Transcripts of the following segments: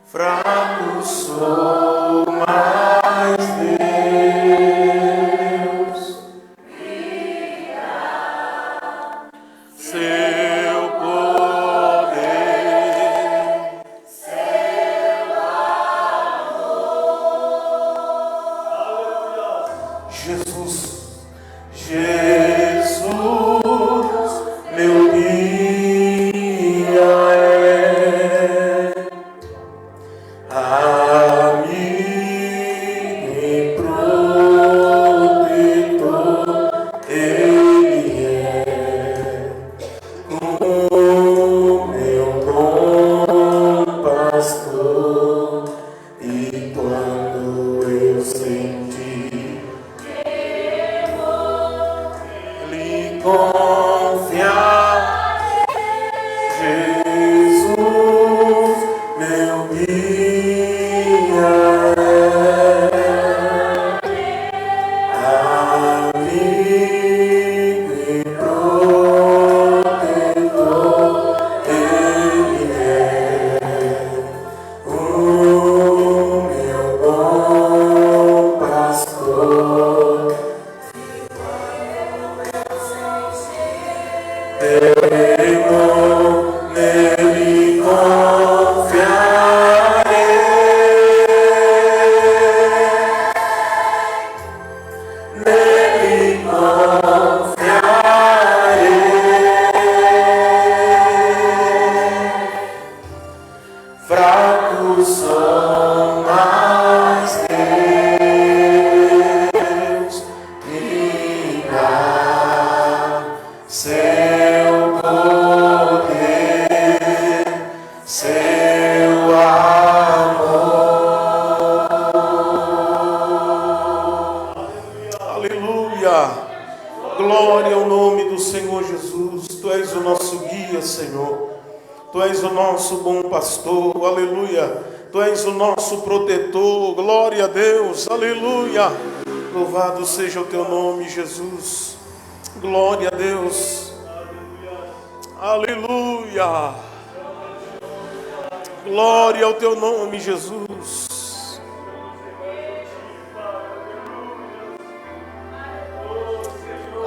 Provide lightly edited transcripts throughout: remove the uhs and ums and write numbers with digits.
fraco sou, mas Deus seu poder, Jesus, meu guia amigo e protetor, Ele o meu bom pastor, e quando eu senti lhe confiar, Jesus, meu guia amigo e protetor, Ele o meu bom pastor. Nele confiarei, fraco sou, mas Deus me dá seu poder, seu amor. Aleluia! Glória ao nome do Senhor Jesus. Tu és o nosso guia, Senhor. Tu és o nosso bom pastor. Aleluia! Tu és o nosso protetor. Glória a Deus. Aleluia! Louvado seja o teu nome, Jesus. Glória a Deus. Aleluia. Glória ao teu nome, Jesus.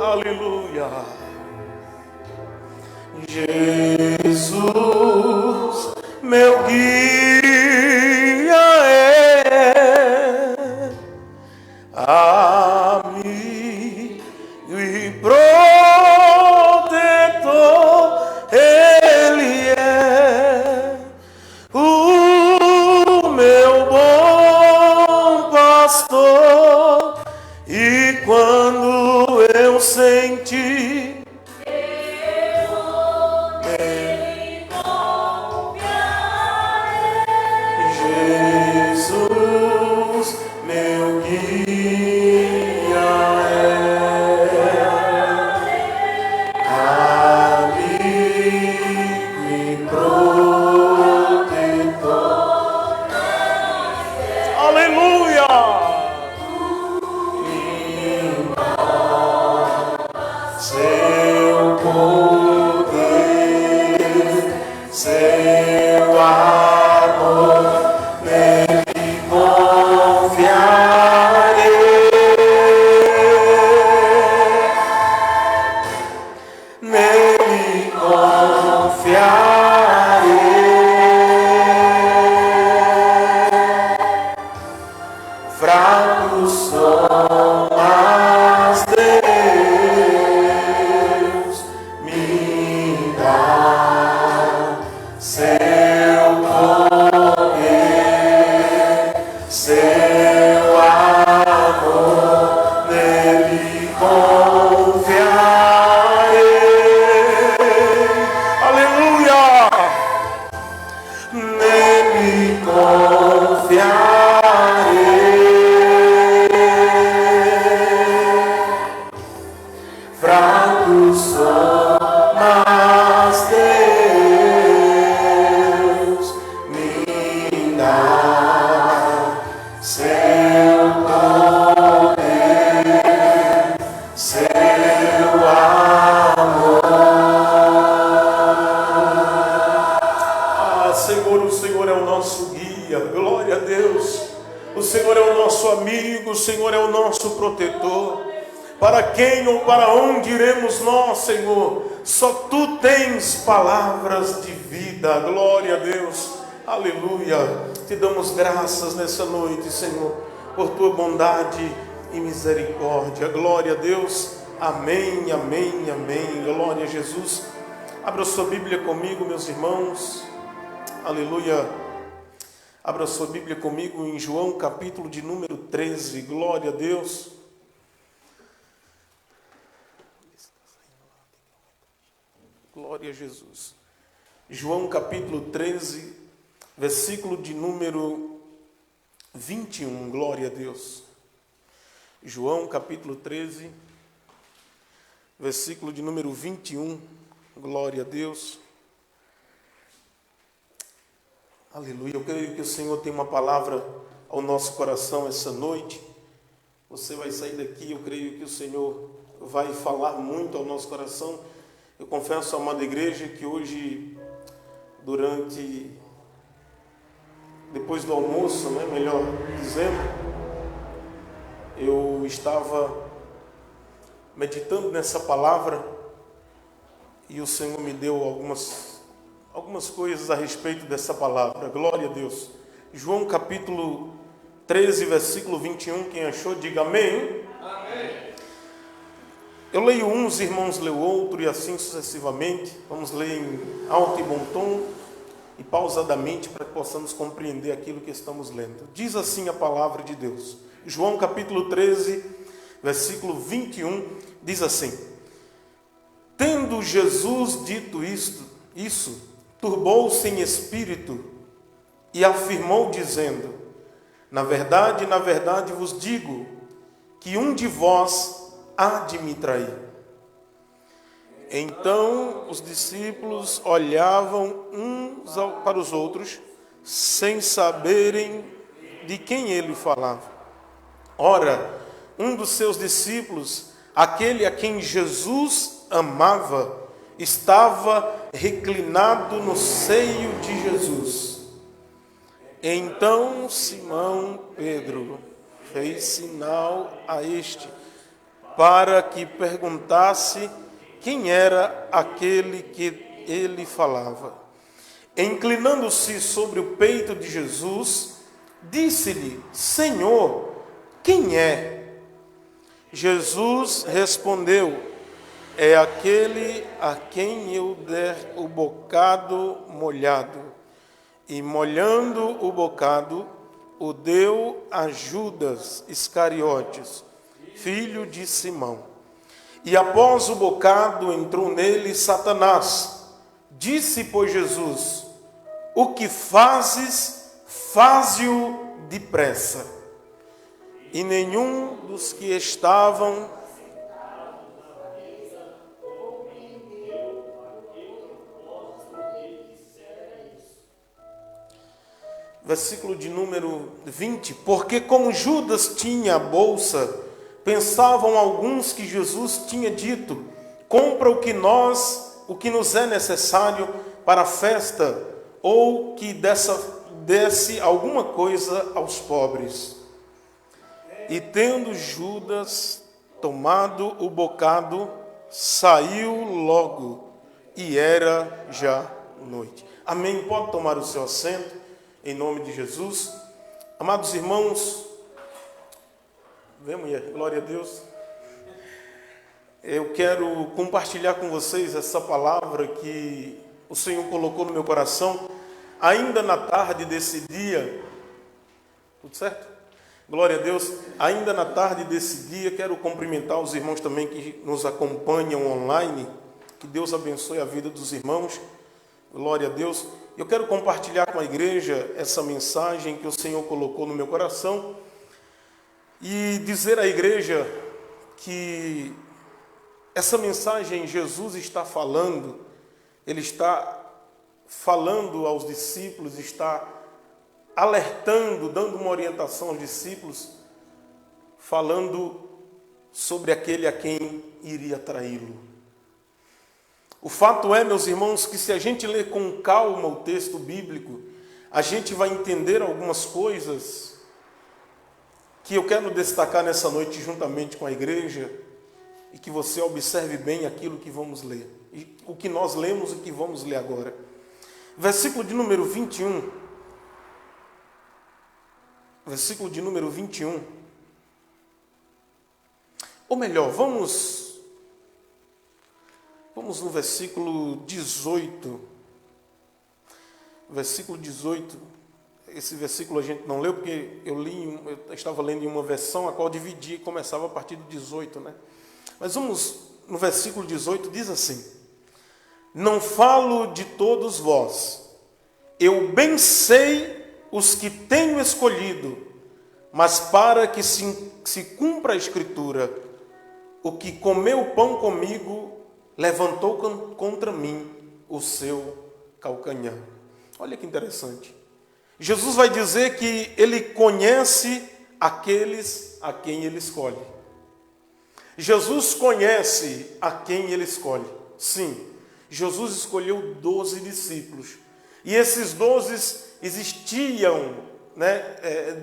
Aleluia. Jesus, meu guia é amigo e protetor, Ele é o meu bom pastor, e quando eu senti Jesus, meu guia amigo e protetor. Aleluia! Seu poder, seu amor, nele confiarei, nele confiarei, fraco sou, mas Deus me dá seu poder, seu amor, nele confiarei. Aleluia! Nele confiarei, fraco sou, mas Deus me dá seu poder, seu amor. Ah, Senhor, o Senhor é o nosso guia. Aleluia, glória a Deus. O Senhor é o nosso amigo, o Senhor é o nosso protetor. Para quem ou para onde iremos nós, Senhor? Só Tu tens palavras de vida. Glória a Deus. Aleluia. Te damos graças nessa noite, Senhor, por Tua bondade e misericórdia. Glória a Deus. Amém, amém, amém. Glória a Jesus. Abra sua Bíblia comigo, meus irmãos. Aleluia. Abra sua Bíblia comigo em João, capítulo de número 13. Glória a Deus. Glória a Jesus. João, capítulo 13, versículo de número 21. Glória a Deus. João, capítulo 13, versículo de número 21. Glória a Deus. Aleluia. Eu creio que o Senhor tem uma palavra ao nosso coração essa noite. Você vai sair daqui, eu creio que o Senhor vai falar muito ao nosso coração. Eu confesso, amada igreja, que hoje, depois do almoço, melhor dizendo, eu estava meditando nessa palavra e o Senhor me deu algumas coisas a respeito dessa palavra. Glória a Deus. João capítulo 13, versículo 21, quem achou, diga amém. Amém. Eu leio um, os irmãos leu outro e assim sucessivamente. Vamos ler em alto e bom tom e pausadamente para que possamos compreender aquilo que estamos lendo. Diz assim a palavra de Deus. João capítulo 13, versículo 21, diz assim: Tendo Jesus dito isso, turbou-se em espírito e afirmou dizendo: na verdade vos digo que um de vós há de me trair. Então os discípulos olhavam uns para os outros, sem saberem de quem ele falava. Ora, um dos seus discípulos, aquele a quem Jesus amava, estava reclinado no seio de Jesus. Então Simão Pedro fez sinal a este, para que perguntasse quem era aquele que ele falava. Inclinando-se sobre o peito de Jesus, disse-lhe: Senhor, quem é? Jesus respondeu: é aquele a quem eu der o bocado molhado. E molhando o bocado, o deu a Judas Iscariotes, filho de Simão. E após o bocado entrou nele Satanás. Disse, pois, Jesus: o que fazes, faze-o depressa. E nenhum dos que estavam versículo de número 20, porque como Judas tinha a bolsa, pensavam alguns que Jesus tinha dito: compra o que nos é necessário para a festa, ou que desse alguma coisa aos pobres. E tendo Judas tomado o bocado, saiu logo, e era já noite. Amém? Pode tomar o seu assento. Em nome de Jesus. Amados irmãos, vem, mulher, glória a Deus. Eu quero compartilhar com vocês essa palavra que o Senhor colocou no meu coração, ainda na tarde desse dia. Tudo certo? Glória a Deus. Ainda na tarde desse dia, quero cumprimentar os irmãos também que nos acompanham online. Que Deus abençoe a vida dos irmãos. Glória a Deus. Eu quero compartilhar com a igreja essa mensagem que o Senhor colocou no meu coração e dizer à igreja que essa mensagem Jesus está falando, Ele está falando aos discípulos, está alertando, dando uma orientação aos discípulos, falando sobre aquele a quem iria traí-lo. O fato é, meus irmãos, que se a gente ler com calma o texto bíblico, a gente vai entender algumas coisas que eu quero destacar nessa noite juntamente com a igreja, e que você observe bem aquilo que vamos ler, e o que nós lemos e que vamos ler agora. Versículo de número 21. Versículo de número 21. Ou melhor, vamos no versículo 18. Versículo 18. Esse versículo a gente não leu, porque eu estava lendo em uma versão a qual dividi e começava a partir do 18, né? Mas vamos no versículo 18, diz assim: não falo de todos vós, eu bem sei os que tenho escolhido, mas para que se cumpra a Escritura, o que comeu pão comigo, levantou contra mim o seu calcanhar. Olha que interessante. Jesus vai dizer que ele conhece aqueles a quem ele escolhe. Jesus conhece a quem ele escolhe. Sim, Jesus escolheu 12 discípulos. E esses 12 existiam,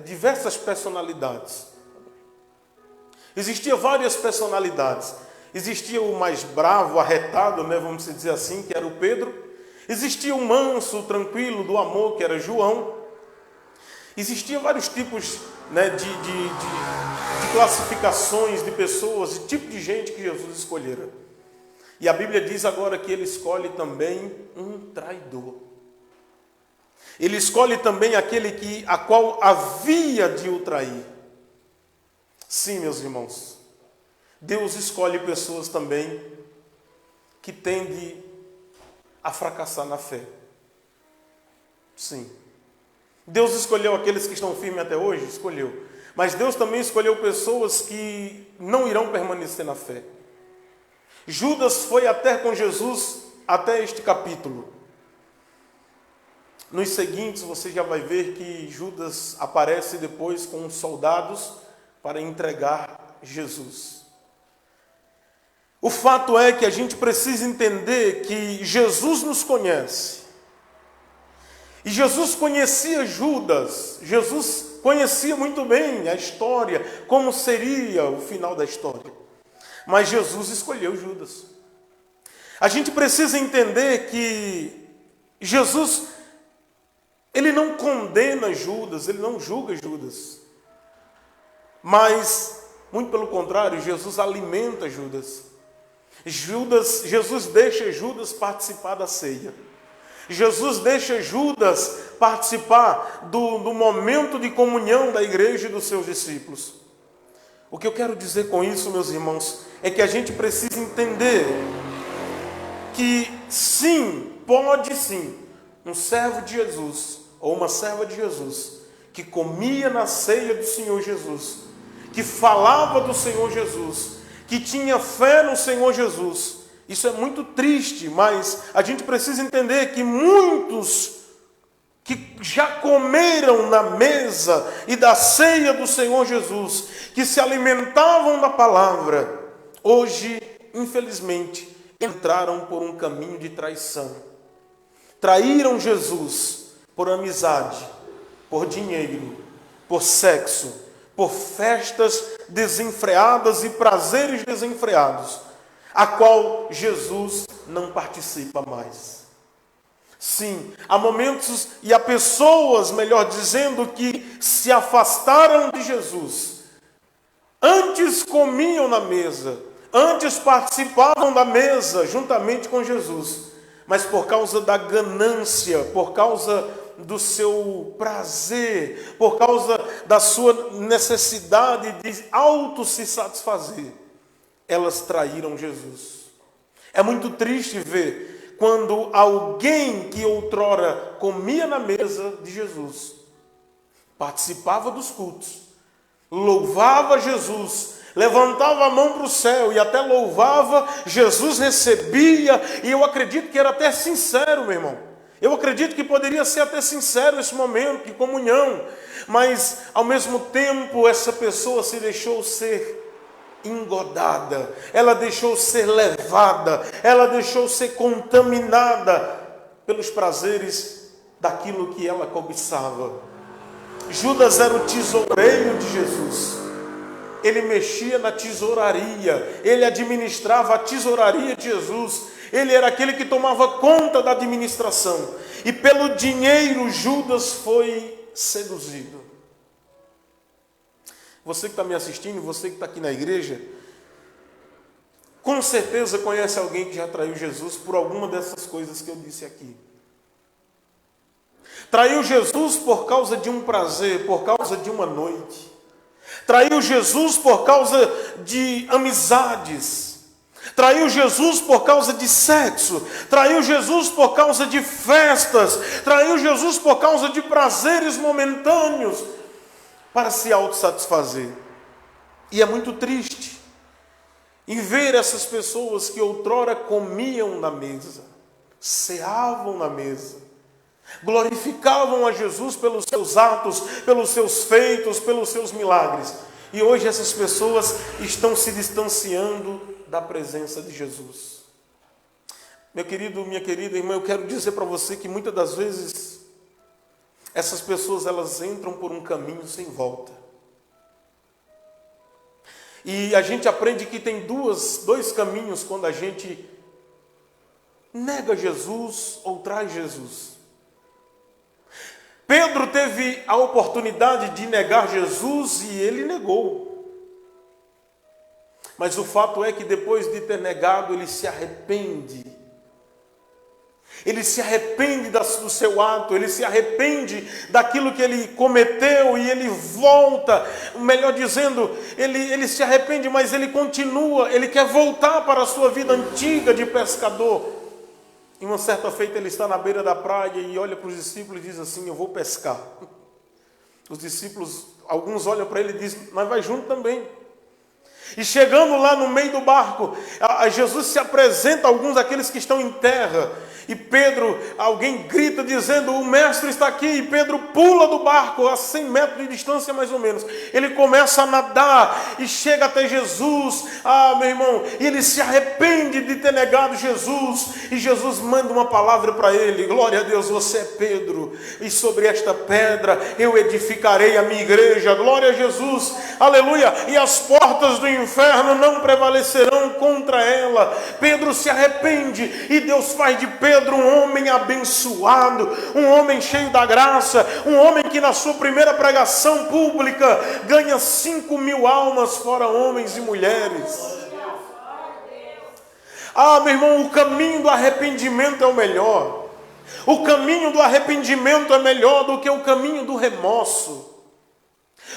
diversas personalidades. Existiam várias personalidades. Existia o mais bravo, arretado, vamos dizer assim, que era o Pedro. Existia o manso, tranquilo, do amor, que era João. Existiam vários tipos de classificações de pessoas, de tipo de gente que Jesus escolhera. E a Bíblia diz agora que ele escolhe também um traidor. Ele escolhe também aquele a qual havia de o trair. Sim, meus irmãos, Deus escolhe pessoas também que tendem a fracassar na fé. Sim. Deus escolheu aqueles que estão firmes até hoje? Escolheu. Mas Deus também escolheu pessoas que não irão permanecer na fé. Judas foi até com Jesus até este capítulo. Nos seguintes você já vai ver que Judas aparece depois com os soldados para entregar Jesus. O fato é que a gente precisa entender que Jesus nos conhece. E Jesus conhecia Judas. Jesus conhecia muito bem a história, como seria o final da história. Mas Jesus escolheu Judas. A gente precisa entender que Jesus, ele não condena Judas, ele não julga Judas. Mas, muito pelo contrário, Jesus alimenta Judas. Jesus deixa Judas participar da ceia. Jesus deixa Judas participar do momento de comunhão da igreja e dos seus discípulos. O que eu quero dizer com isso, meus irmãos, é que a gente precisa entender que sim, pode sim, um servo de Jesus ou uma serva de Jesus que comia na ceia do Senhor Jesus, que falava do Senhor Jesus, que tinha fé no Senhor Jesus. Isso é muito triste, mas a gente precisa entender que muitos que já comeram na mesa e da ceia do Senhor Jesus, que se alimentavam da palavra, hoje, infelizmente, entraram por um caminho de traição. Traíram Jesus por amizade, por dinheiro, por sexo, por festas desenfreadas e prazeres desenfreados, a qual Jesus não participa mais. Sim, há momentos e há pessoas, melhor dizendo, que se afastaram de Jesus. Antes comiam na mesa, antes participavam da mesa juntamente com Jesus, mas por causa da ganância, por causa do seu prazer, por causa da sua necessidade de se satisfazer, elas traíram Jesus. É muito triste ver quando alguém que outrora comia na mesa de Jesus, participava dos cultos, louvava Jesus, levantava a mão para o céu e até louvava, Jesus recebia, e eu acredito que era até sincero, meu irmão. Eu acredito que poderia ser até sincero esse momento de comunhão, mas ao mesmo tempo essa pessoa se deixou ser engodada, ela deixou ser levada, ela deixou ser contaminada pelos prazeres daquilo que ela cobiçava. Judas era o tesoureiro de Jesus. Ele mexia na tesouraria, ele administrava a tesouraria de Jesus. Ele era aquele que tomava conta da administração. E pelo dinheiro Judas foi seduzido. Você que está me assistindo, você que está aqui na igreja, com certeza conhece alguém que já traiu Jesus por alguma dessas coisas que eu disse aqui. Traiu Jesus por causa de um prazer, por causa de uma noite. Traiu Jesus por causa de amizades. Traiu Jesus por causa de sexo. Traiu Jesus por causa de festas. Traiu Jesus por causa de prazeres momentâneos para se autossatisfazer. E é muito triste em ver essas pessoas que outrora comiam na mesa, ceavam na mesa, glorificavam a Jesus pelos seus atos, pelos seus feitos, pelos seus milagres. E hoje essas pessoas estão se distanciando da presença de Jesus. Meu querido, minha querida irmã, eu quero dizer para você que muitas das vezes essas pessoas elas entram por um caminho sem volta. E a gente aprende que tem dois caminhos quando a gente nega Jesus ou traz Jesus. Pedro teve a oportunidade de negar Jesus e ele negou. Mas o fato é que depois de ter negado, ele se arrepende. Ele se arrepende do seu ato, ele se arrepende daquilo que ele cometeu e ele volta, melhor dizendo, ele se arrepende, mas ele continua, ele quer voltar para a sua vida antiga de pescador. E uma certa feita ele está na beira da praia e olha para os discípulos e diz assim: eu vou pescar. Os discípulos, alguns olham para ele e dizem: mas vai junto também. E chegando lá no meio do barco, Jesus se apresenta a alguns daqueles que estão em terra. E Pedro, alguém grita dizendo: o mestre está aqui. E Pedro pula do barco a 100 metros de distância mais ou menos. Ele começa a nadar e chega até Jesus. Meu irmão, e ele se arrepende de ter negado Jesus. E Jesus manda uma palavra para ele: glória a Deus, você é Pedro, e sobre esta pedra eu edificarei a minha igreja. Glória a Jesus, aleluia. E as portas do inferno não prevalecerão contra ela. Pedro se arrepende e Deus faz de Pedro um homem abençoado, um homem cheio da graça, um homem que na sua primeira pregação pública ganha 5.000 almas, fora homens e mulheres. Meu irmão, o caminho do arrependimento é o melhor. O caminho do arrependimento é melhor do que o caminho do remorso.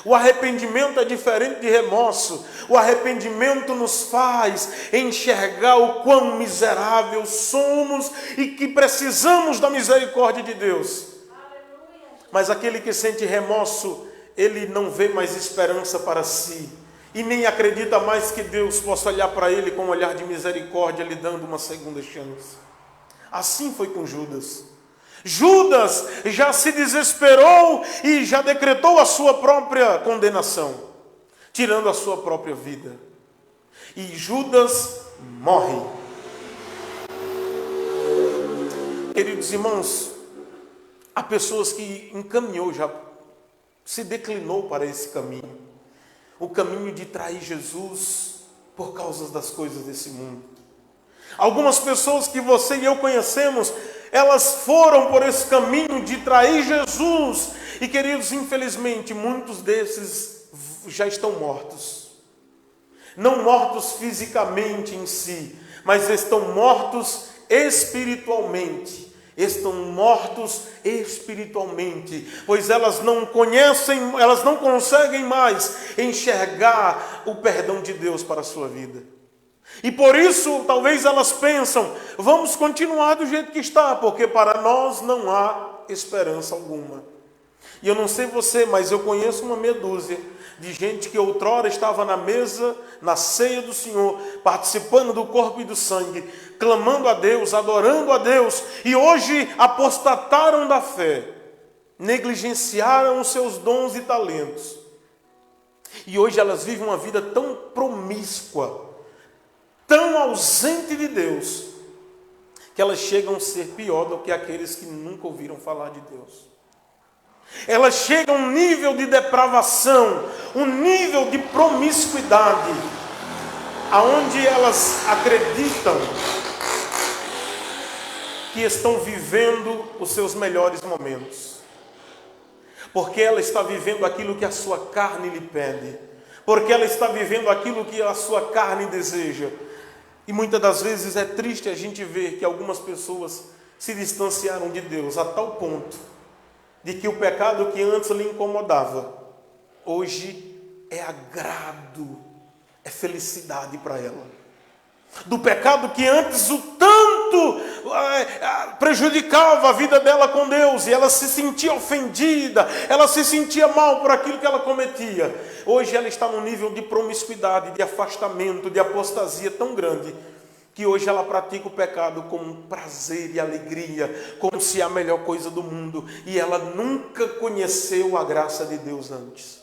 O arrependimento é diferente de remorso. O arrependimento nos faz enxergar o quão miserável somos e que precisamos da misericórdia de Deus. Mas aquele que sente remorso, ele não vê mais esperança para si e nem acredita mais que Deus possa olhar para ele com um olhar de misericórdia, lhe dando uma segunda chance. Assim foi com Judas. Judas já se desesperou e já decretou a sua própria condenação, tirando a sua própria vida. E Judas morre. Queridos irmãos, há pessoas que encaminhou, já se declinou para esse caminho. O caminho de trair Jesus por causa das coisas desse mundo. Algumas pessoas que você e eu conhecemos, elas foram por esse caminho de trair Jesus. E queridos, infelizmente, muitos desses já estão mortos. Não mortos fisicamente em si, mas estão mortos espiritualmente. Estão mortos espiritualmente, pois elas não conhecem, elas não conseguem mais enxergar o perdão de Deus para a sua vida. E por isso, talvez elas pensam: vamos continuar do jeito que está, porque para nós não há esperança alguma. E eu não sei você, mas eu conheço uma meia dúzia de gente que outrora estava na mesa, na ceia do Senhor, participando do corpo e do sangue, clamando a Deus, adorando a Deus, e hoje apostataram da fé, negligenciaram os seus dons e talentos. E hoje elas vivem uma vida tão promíscua, tão ausente de Deus, que elas chegam a ser pior do que aqueles que nunca ouviram falar de Deus. Elas chegam a um nível de depravação, um nível de promiscuidade, aonde elas acreditam que estão vivendo os seus melhores momentos, porque ela está vivendo aquilo que a sua carne lhe pede, porque ela está vivendo aquilo que a sua carne deseja. E muitas das vezes é triste a gente ver que algumas pessoas se distanciaram de Deus a tal ponto de que o pecado que antes lhe incomodava, hoje é agrado, é felicidade para ela. Do pecado que antes o tanto prejudicava a vida dela com Deus, e ela se sentia ofendida, ela se sentia mal por aquilo que ela cometia. Hoje ela está num nível de promiscuidade, de afastamento, de apostasia tão grande, que hoje ela pratica o pecado com prazer e alegria, como se é a melhor coisa do mundo, e ela nunca conheceu a graça de Deus antes.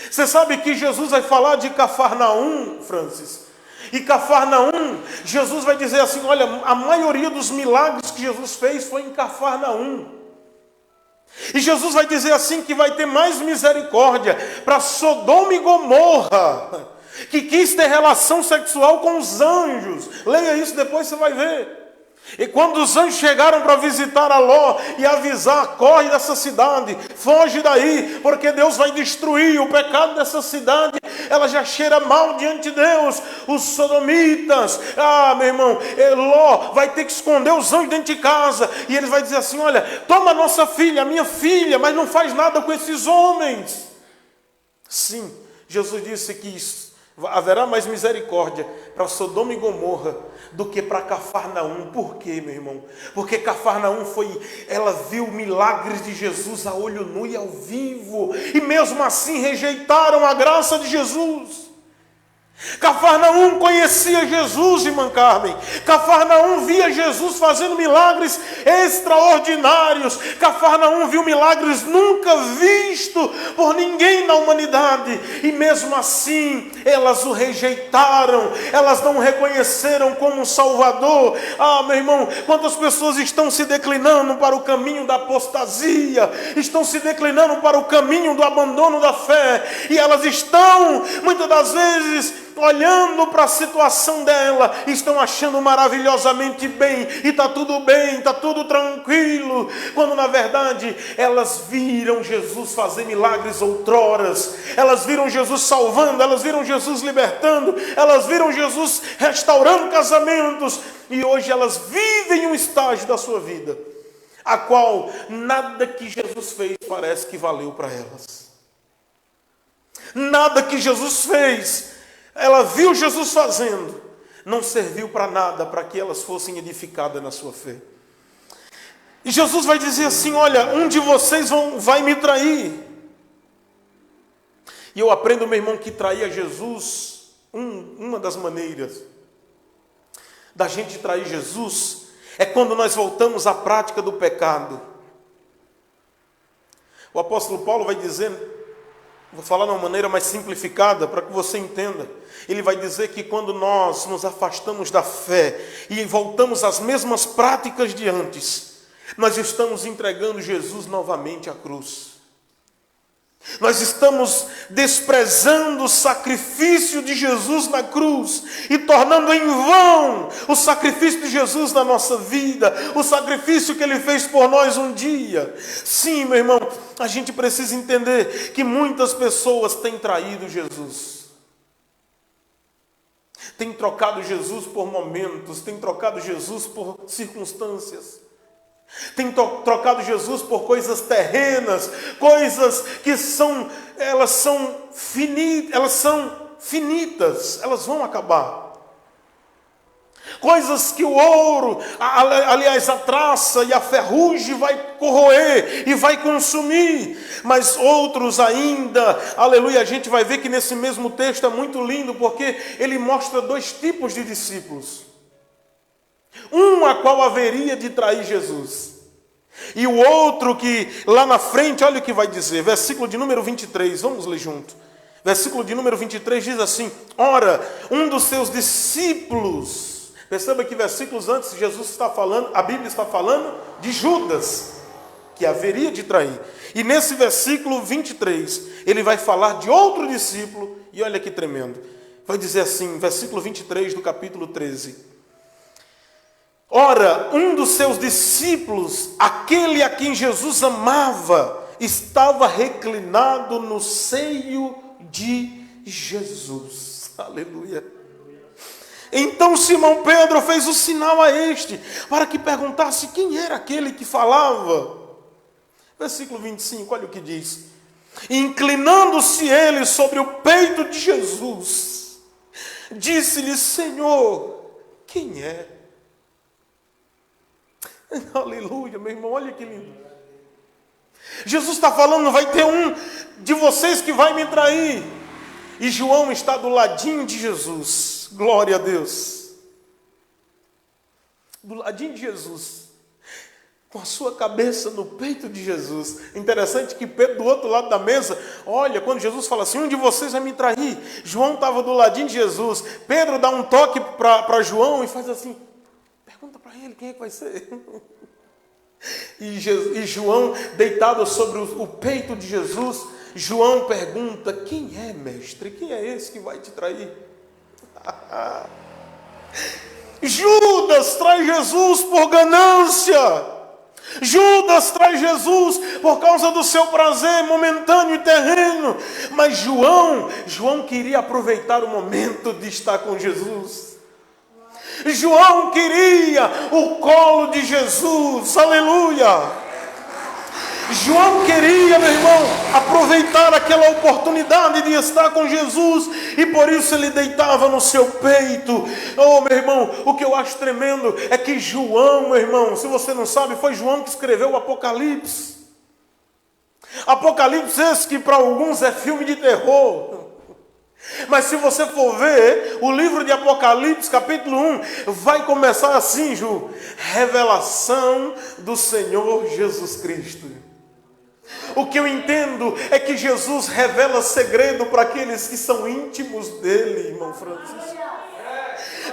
Você sabe que Jesus vai falar de Cafarnaum, Francis? E Cafarnaum, Jesus vai dizer assim, olha, a maioria dos milagres que Jesus fez foi em Cafarnaum. E Jesus vai dizer assim que vai ter mais misericórdia para Sodoma e Gomorra, que quis ter relação sexual com os anjos. Leia isso, depois você vai ver. E quando os anjos chegaram para visitar a Ló e avisar, corre dessa cidade, foge daí, porque Deus vai destruir o pecado dessa cidade, ela já cheira mal diante de Deus. Os sodomitas, meu irmão, Ló vai ter que esconder os anjos dentro de casa, e eles vai dizer assim, olha, toma a nossa filha, a minha filha, mas não faz nada com esses homens. Sim, Jesus disse que haverá mais misericórdia para Sodoma e Gomorra do que para Cafarnaum. Por quê, meu irmão? Porque Cafarnaum ela viu milagres de Jesus a olho nu e ao vivo, e mesmo assim rejeitaram a graça de Jesus. Cafarnaum conhecia Jesus, irmã Carmen. Cafarnaum via Jesus fazendo milagres extraordinários. Cafarnaum viu milagres nunca vistos por ninguém na humanidade. E mesmo assim, elas o rejeitaram. Elas não o reconheceram como Salvador. Meu irmão, quantas pessoas estão se declinando para o caminho da apostasia, estão se declinando para o caminho do abandono da fé, e elas estão, muitas das vezes, olhando para a situação dela, estão achando maravilhosamente bem, e está tudo bem, está tudo tranquilo, quando na verdade elas viram Jesus fazer milagres outroras, elas viram Jesus salvando, elas viram Jesus libertando, elas viram Jesus restaurando casamentos, e hoje elas vivem um estágio da sua vida, a qual nada que Jesus fez parece que valeu para elas. Nada que Jesus fez, ela viu Jesus fazendo, não serviu para nada, para que elas fossem edificadas na sua fé. E Jesus vai dizer assim, olha, um de vocês vai me trair. E eu aprendo, meu irmão, que trair a Jesus, uma das maneiras da gente trair Jesus, é quando nós voltamos à prática do pecado. O apóstolo Paulo vai dizer, vou falar de uma maneira mais simplificada para que você entenda. Ele vai dizer que quando nós nos afastamos da fé e voltamos às mesmas práticas de antes, nós estamos entregando Jesus novamente à cruz. Nós estamos desprezando o sacrifício de Jesus na cruz e tornando em vão o sacrifício de Jesus na nossa vida, o sacrifício que Ele fez por nós um dia. Sim, meu irmão, a gente precisa entender que muitas pessoas têm traído Jesus. Tem trocado Jesus por momentos, tem trocado Jesus por circunstâncias, tem trocado Jesus por coisas terrenas, coisas que elas são finitas, elas vão acabar. Coisas que o ouro, aliás, a traça e a ferrugem vai corroer e vai consumir. Mas outros ainda, aleluia, a gente vai ver que nesse mesmo texto é muito lindo, porque ele mostra dois tipos de discípulos. Um a qual haveria de trair Jesus. E o outro que lá na frente, olha o que vai dizer, versículo de número 23, vamos ler junto. Versículo de número 23 diz assim: ora, um dos seus discípulos Perceba que versículos antes Jesus está falando, a Bíblia está falando de Judas, que haveria de trair. E nesse versículo 23, ele vai falar de outro discípulo, e olha que tremendo. Vai dizer assim, versículo 23 do capítulo 13. Ora, um dos seus discípulos, aquele a quem Jesus amava, estava reclinado no seio de Jesus. Aleluia. Então Simão Pedro fez o sinal a este, para que perguntasse quem era aquele que falava. Versículo 25, olha o que diz. Inclinando-se ele sobre o peito de Jesus, disse-lhe: Senhor, quem é? Aleluia, meu irmão, olha que lindo. Jesus está falando, vai ter um de vocês que vai me trair. E João está do ladinho de Jesus. Glória a Deus. Do ladinho de Jesus. Com a sua cabeça no peito de Jesus. Interessante que Pedro, do outro lado da mesa, olha, quando Jesus fala assim, um de vocês vai me trair. João estava do ladinho de Jesus. Pedro dá um toque para João e faz assim, pergunta para ele quem é que vai ser. E João, deitado sobre o peito de Jesus, João pergunta, quem é, mestre? Quem é esse que vai te trair? Judas traz Jesus por ganância. Judas traz Jesus por causa do seu prazer momentâneo e terreno. Mas João queria aproveitar o momento de estar com Jesus. João queria o colo de Jesus. Aleluia. João queria, meu irmão, aproveitar aquela oportunidade de estar com Jesus, e por isso ele deitava no seu peito. Oh, meu irmão, o que eu acho tremendo é que João, meu irmão, se você não sabe, foi João que escreveu o Apocalipse. Apocalipse esse que para alguns é filme de terror. Mas se você for ver, o livro de Apocalipse, capítulo 1, vai começar assim, Ju. Revelação do Senhor Jesus Cristo. O que eu entendo é que Jesus revela segredo para aqueles que são íntimos dele, irmão Francisco.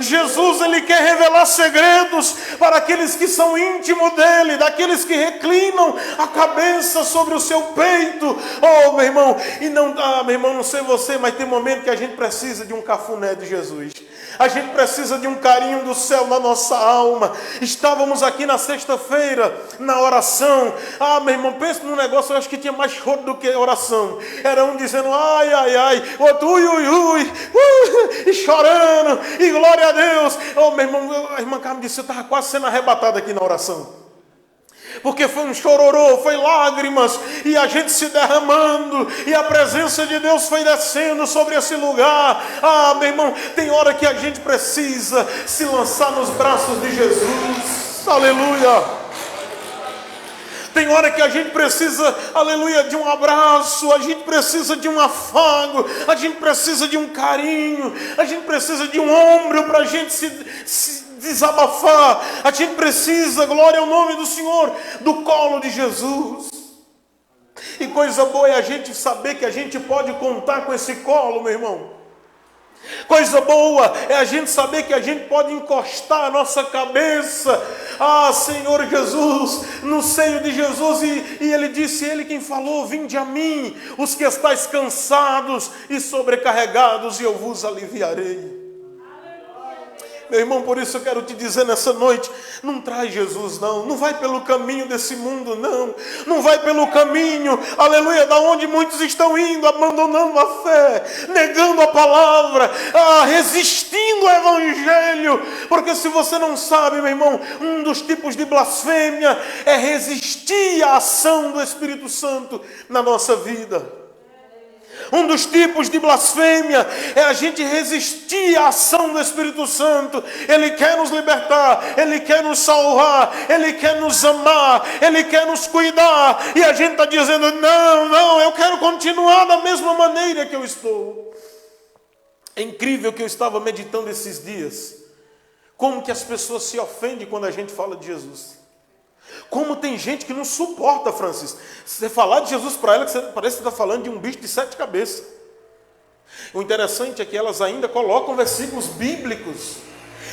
Jesus, ele quer revelar segredos para aqueles que são íntimos dele, daqueles que reclinam a cabeça sobre o seu peito. Oh, meu irmão, meu irmão, não sei você, mas tem momento que a gente precisa de um cafuné de Jesus. A gente precisa de um carinho do céu na nossa alma. Estávamos aqui na sexta-feira, na oração. Ah, meu irmão, pensa num negócio, eu acho que tinha mais choro do que oração. Era um dizendo, ai, ai, ai, outro, ui, ui, ui, e chorando, e glória a Deus. Oh, meu irmão, a irmã Carmen disse, eu estava quase sendo arrebatado aqui na oração. Porque foi um chororô, foi lágrimas, e a gente se derramando, e a presença de Deus foi descendo sobre esse lugar. Ah, meu irmão, tem hora que a gente precisa se lançar nos braços de Jesus. Aleluia. Tem hora que a gente precisa, aleluia, de um abraço, a gente precisa de um afago, a gente precisa de um carinho, a gente precisa de um ombro para a gente se desabafar. A gente precisa, glória ao nome do Senhor, do colo de Jesus. E coisa boa é a gente saber que a gente pode contar com esse colo, meu irmão. Coisa boa é a gente saber que a gente pode encostar a nossa cabeça, ah, Senhor Jesus, no seio de Jesus, e Ele disse, Ele quem falou, vinde a mim, os que estáis cansados e sobrecarregados, e eu vos aliviarei. Meu irmão, por isso eu quero te dizer nessa noite, não traz Jesus não vai pelo caminho desse mundo não vai pelo caminho, aleluia, da onde muitos estão indo, abandonando a fé, negando a palavra, resistindo ao evangelho, porque se você não sabe, meu irmão, um dos tipos de blasfêmia é resistir à ação do Espírito Santo na nossa vida. Um dos tipos de blasfêmia é a gente resistir à ação do Espírito Santo. Ele quer nos libertar, Ele quer nos salvar, Ele quer nos amar, Ele quer nos cuidar. E a gente está dizendo, não, eu quero continuar da mesma maneira que eu estou. É incrível que eu estava meditando esses dias. Como que as pessoas se ofendem quando a gente fala de Jesus. Como tem gente que não suporta, Francisco. Você falar de Jesus para ela, que parece que está falando de um bicho de 7 cabeças. O interessante é que elas ainda colocam versículos bíblicos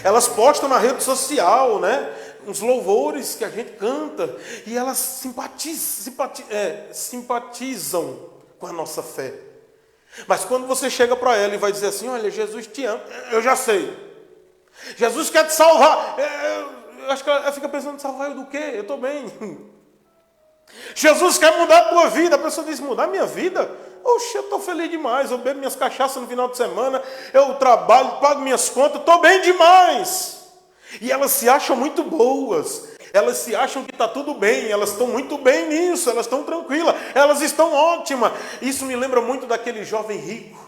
Elas postam na rede social, né? Uns louvores que a gente canta, e elas simpatizam com a nossa fé. Mas quando você chega para ela e vai dizer assim, olha, Jesus te ama, eu já sei. Jesus quer te salvar. Eu acho que ela fica pensando, salvar eu do quê? Eu estou bem. Jesus quer mudar a tua vida. A pessoa diz, mudar a minha vida? Oxe, eu estou feliz demais. Eu bebo minhas cachaças no final de semana, eu trabalho, pago minhas contas, estou bem demais. E elas se acham muito boas. Elas se acham que está tudo bem. Elas estão muito bem nisso. Elas estão tranquilas. Elas estão ótimas. Isso me lembra muito daquele jovem rico.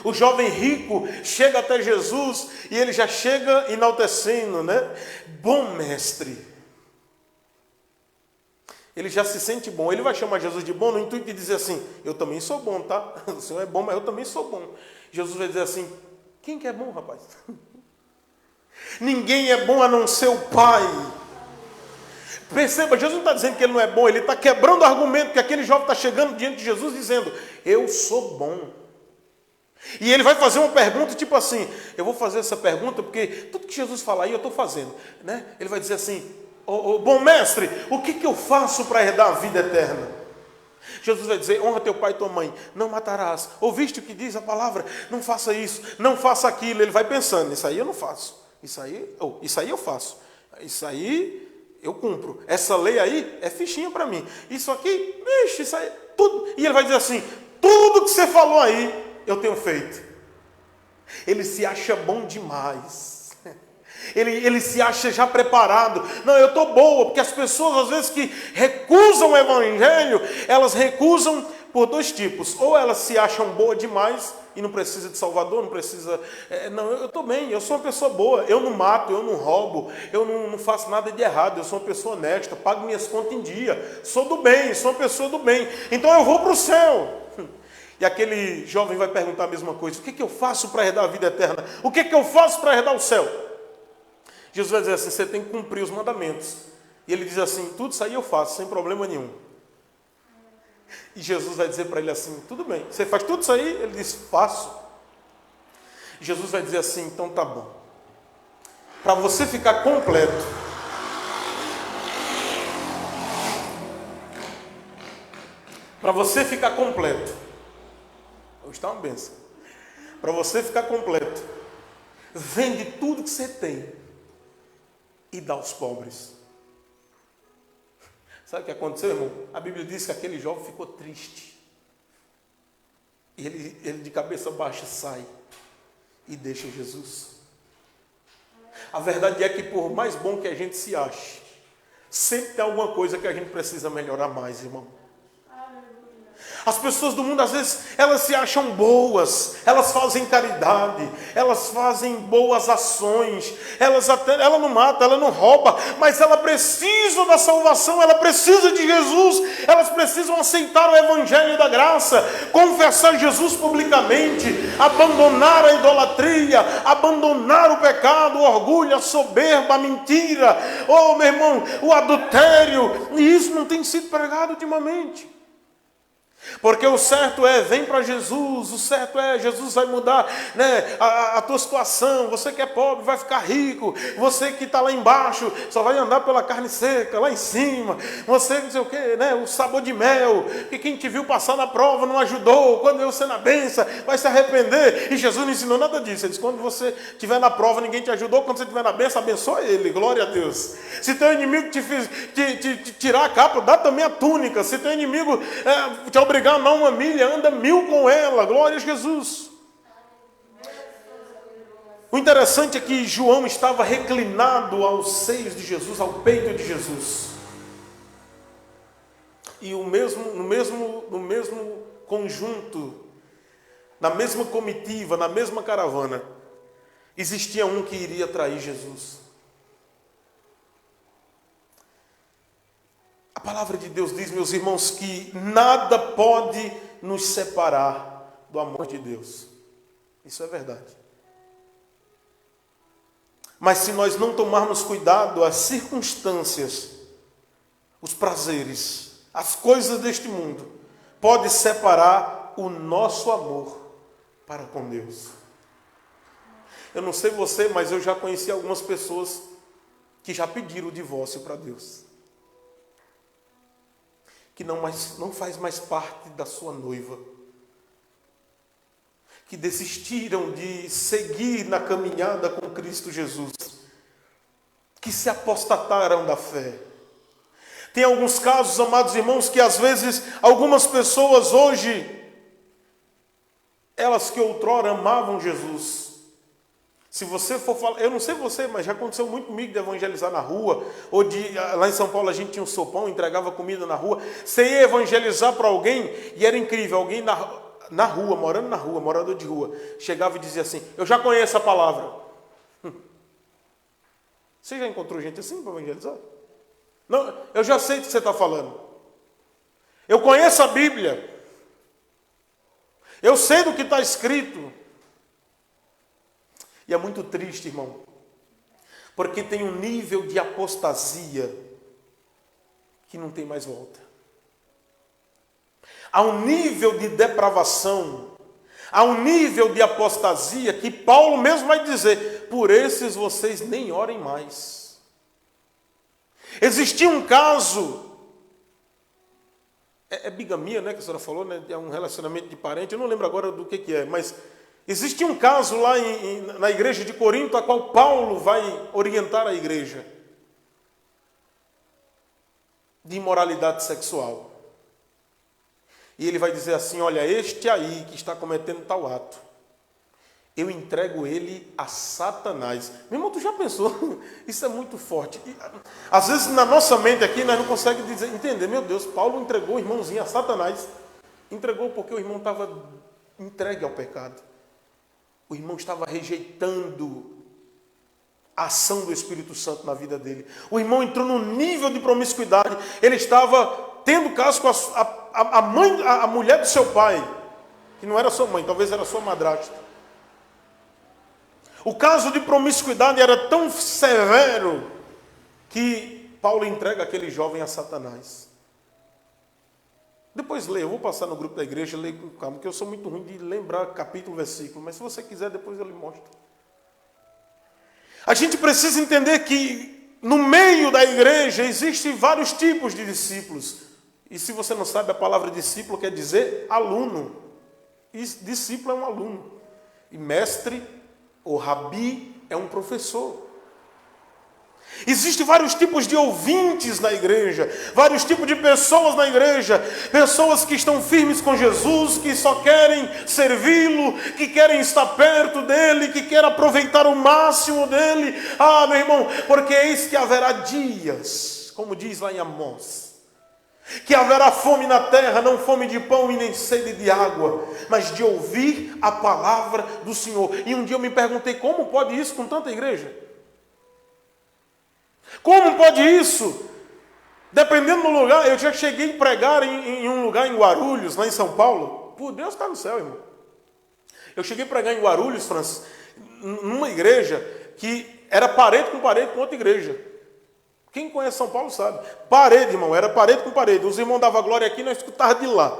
O jovem rico chega até Jesus e ele já chega enaltecendo, né? Bom mestre. Ele já se sente bom. Ele vai chamar Jesus de bom no intuito de dizer assim, eu também sou bom, tá? O Senhor é bom, mas eu também sou bom. Jesus vai dizer assim, quem que é bom, rapaz? Ninguém é bom a não ser o Pai. Perceba, Jesus não está dizendo que ele não é bom, ele está quebrando o argumento que aquele jovem está chegando diante de Jesus dizendo, eu sou bom. E ele vai fazer uma pergunta tipo assim, eu vou fazer essa pergunta porque tudo que Jesus falar aí eu estou fazendo, né? Ele vai dizer assim, bom mestre, o que eu faço para herdar a vida eterna? Jesus vai dizer, honra teu pai e tua mãe, não matarás. Ouviste o que diz a palavra? Não faça isso, não faça aquilo. Ele vai pensando, isso aí eu não faço, isso aí eu faço, isso aí eu cumpro. Essa lei aí é fichinha para mim. Isso aqui, vixe, isso aí, tudo. E ele vai dizer assim, tudo que você falou aí, eu tenho feito. Ele se acha bom demais. Ele se acha já preparado. Não, eu estou boa, porque as pessoas às vezes que recusam o evangelho, elas recusam por dois tipos. Ou elas se acham boa demais e não precisa de Salvador, não precisa... não, eu estou bem, eu sou uma pessoa boa. Eu não mato, eu não roubo, eu não faço nada de errado. Eu sou uma pessoa honesta, pago minhas contas em dia. Sou do bem, sou uma pessoa do bem. Então eu vou para o céu. E aquele jovem vai perguntar a mesma coisa. O que eu faço para herdar a vida eterna? O que eu faço para herdar o céu? Jesus vai dizer assim, você tem que cumprir os mandamentos. E ele diz assim, tudo isso aí eu faço, sem problema nenhum. E Jesus vai dizer para ele assim, tudo bem, você faz tudo isso aí? Ele diz, faço. E Jesus vai dizer assim, então tá bom. Para você ficar completo, hoje está uma bênção. Para você ficar completo, vende tudo que você tem e dá aos pobres. Sabe o que aconteceu, irmão? A Bíblia diz que aquele jovem ficou triste. E ele de cabeça baixa sai e deixa Jesus. A verdade é que por mais bom que a gente se ache, sempre tem alguma coisa que a gente precisa melhorar mais, irmão. As pessoas do mundo, às vezes, elas se acham boas, elas fazem caridade, elas fazem boas ações, ela não mata, ela não rouba, mas ela precisa da salvação, ela precisa de Jesus, elas precisam aceitar o Evangelho da graça, confessar Jesus publicamente, abandonar a idolatria, abandonar o pecado, o orgulho, a soberba, a mentira, meu irmão, o adultério, e isso não tem sido pregado ultimamente. Porque o certo é, vem para Jesus, o certo é, Jesus vai mudar, né, a tua situação, você que é pobre vai ficar rico, você que está lá embaixo só vai andar pela carne seca, lá em cima, você não sei o que, né, o sabor de mel, que quem te viu passar na prova não ajudou, quando você na benção vai se arrepender, e Jesus não ensinou nada disso. Ele disse, quando você estiver na prova ninguém te ajudou, quando você estiver na benção, abençoa ele, glória a Deus. Se teu inimigo te tirar a capa, dá também a túnica. Se teu inimigo te obrigar a andar 1 milha, anda 1000 com ela, glória a Jesus. O interessante é que João estava reclinado aos seios de Jesus, ao peito de Jesus. E no mesmo conjunto, na mesma comitiva, na mesma caravana, existia um que iria trair Jesus. A palavra de Deus diz, meus irmãos, que nada pode nos separar do amor de Deus. Isso é verdade. Mas se nós não tomarmos cuidado, as circunstâncias, os prazeres, as coisas deste mundo, pode separar o nosso amor para com Deus. Eu não sei você, mas eu já conheci algumas pessoas que já pediram o divórcio para Deus. Que não faz mais parte da sua noiva. Que desistiram de seguir na caminhada com Cristo Jesus. Que se apostataram da fé. Tem alguns casos, amados irmãos, que às vezes algumas pessoas hoje, elas que outrora amavam Jesus. Se você for falar, eu não sei você, mas já aconteceu muito comigo de evangelizar na rua, ou lá em São Paulo a gente tinha um sopão, entregava comida na rua. Você ia evangelizar para alguém e era incrível, alguém na rua, morando na rua, morador de rua, chegava e dizia assim: eu já conheço a palavra. Você já encontrou gente assim para evangelizar? Não, eu já sei do que você está falando. Eu conheço a Bíblia. Eu sei do que está escrito. E é muito triste, irmão, porque tem um nível de apostasia que não tem mais volta. Há um nível de depravação, há um nível de apostasia que Paulo mesmo vai dizer: por esses vocês nem orem mais. Existia um caso, é bigamia, né, que a senhora falou, né, é um relacionamento de parente, eu não lembro agora do que é, mas existia um caso lá na igreja de Corinto, a qual Paulo vai orientar a igreja, de imoralidade sexual. E ele vai dizer assim: olha, este aí que está cometendo tal ato, eu entrego ele a Satanás. Meu irmão, tu já pensou? Isso é muito forte. E, às vezes na nossa mente aqui nós não conseguimos entender: meu Deus, Paulo entregou o irmãozinho a Satanás. Entregou porque o irmão estava entregue ao pecado. O irmão estava rejeitando a ação do Espírito Santo na vida dele. O irmão entrou num nível de promiscuidade. Ele estava tendo caso com a mulher do seu pai, que não era sua mãe, talvez era sua madrasta. O caso de promiscuidade era tão severo que Paulo entrega aquele jovem a Satanás. Depois leia, eu vou passar no grupo da igreja, leia com calma, porque eu sou muito ruim de lembrar capítulo, versículo, mas se você quiser, depois eu lhe mostro. A gente precisa entender que no meio da igreja existem vários tipos de discípulos. E se você não sabe, a palavra discípulo quer dizer aluno. E discípulo é um aluno. E mestre ou rabi é um professor. Existem vários tipos de ouvintes na igreja, vários tipos de pessoas na igreja, pessoas que estão firmes com Jesus, que só querem servi-lo, que querem estar perto dele, que querem aproveitar o máximo dele. Ah, meu irmão, porque eis que haverá dias, como diz lá em Amós, que haverá fome na terra, não fome de pão e nem sede de água, mas de ouvir a palavra do Senhor. E um dia eu me perguntei: como pode isso com tanta igreja? Como pode isso? Dependendo do lugar, eu já cheguei a pregar em um lugar em Guarulhos, lá em São Paulo. Por Deus, está no céu, irmão. Eu cheguei a pregar em Guarulhos, Francis, numa igreja que era parede com outra igreja. Quem conhece São Paulo sabe. Parede, irmão, era parede com parede. Os irmãos davam glória aqui e nós escutávamos de lá.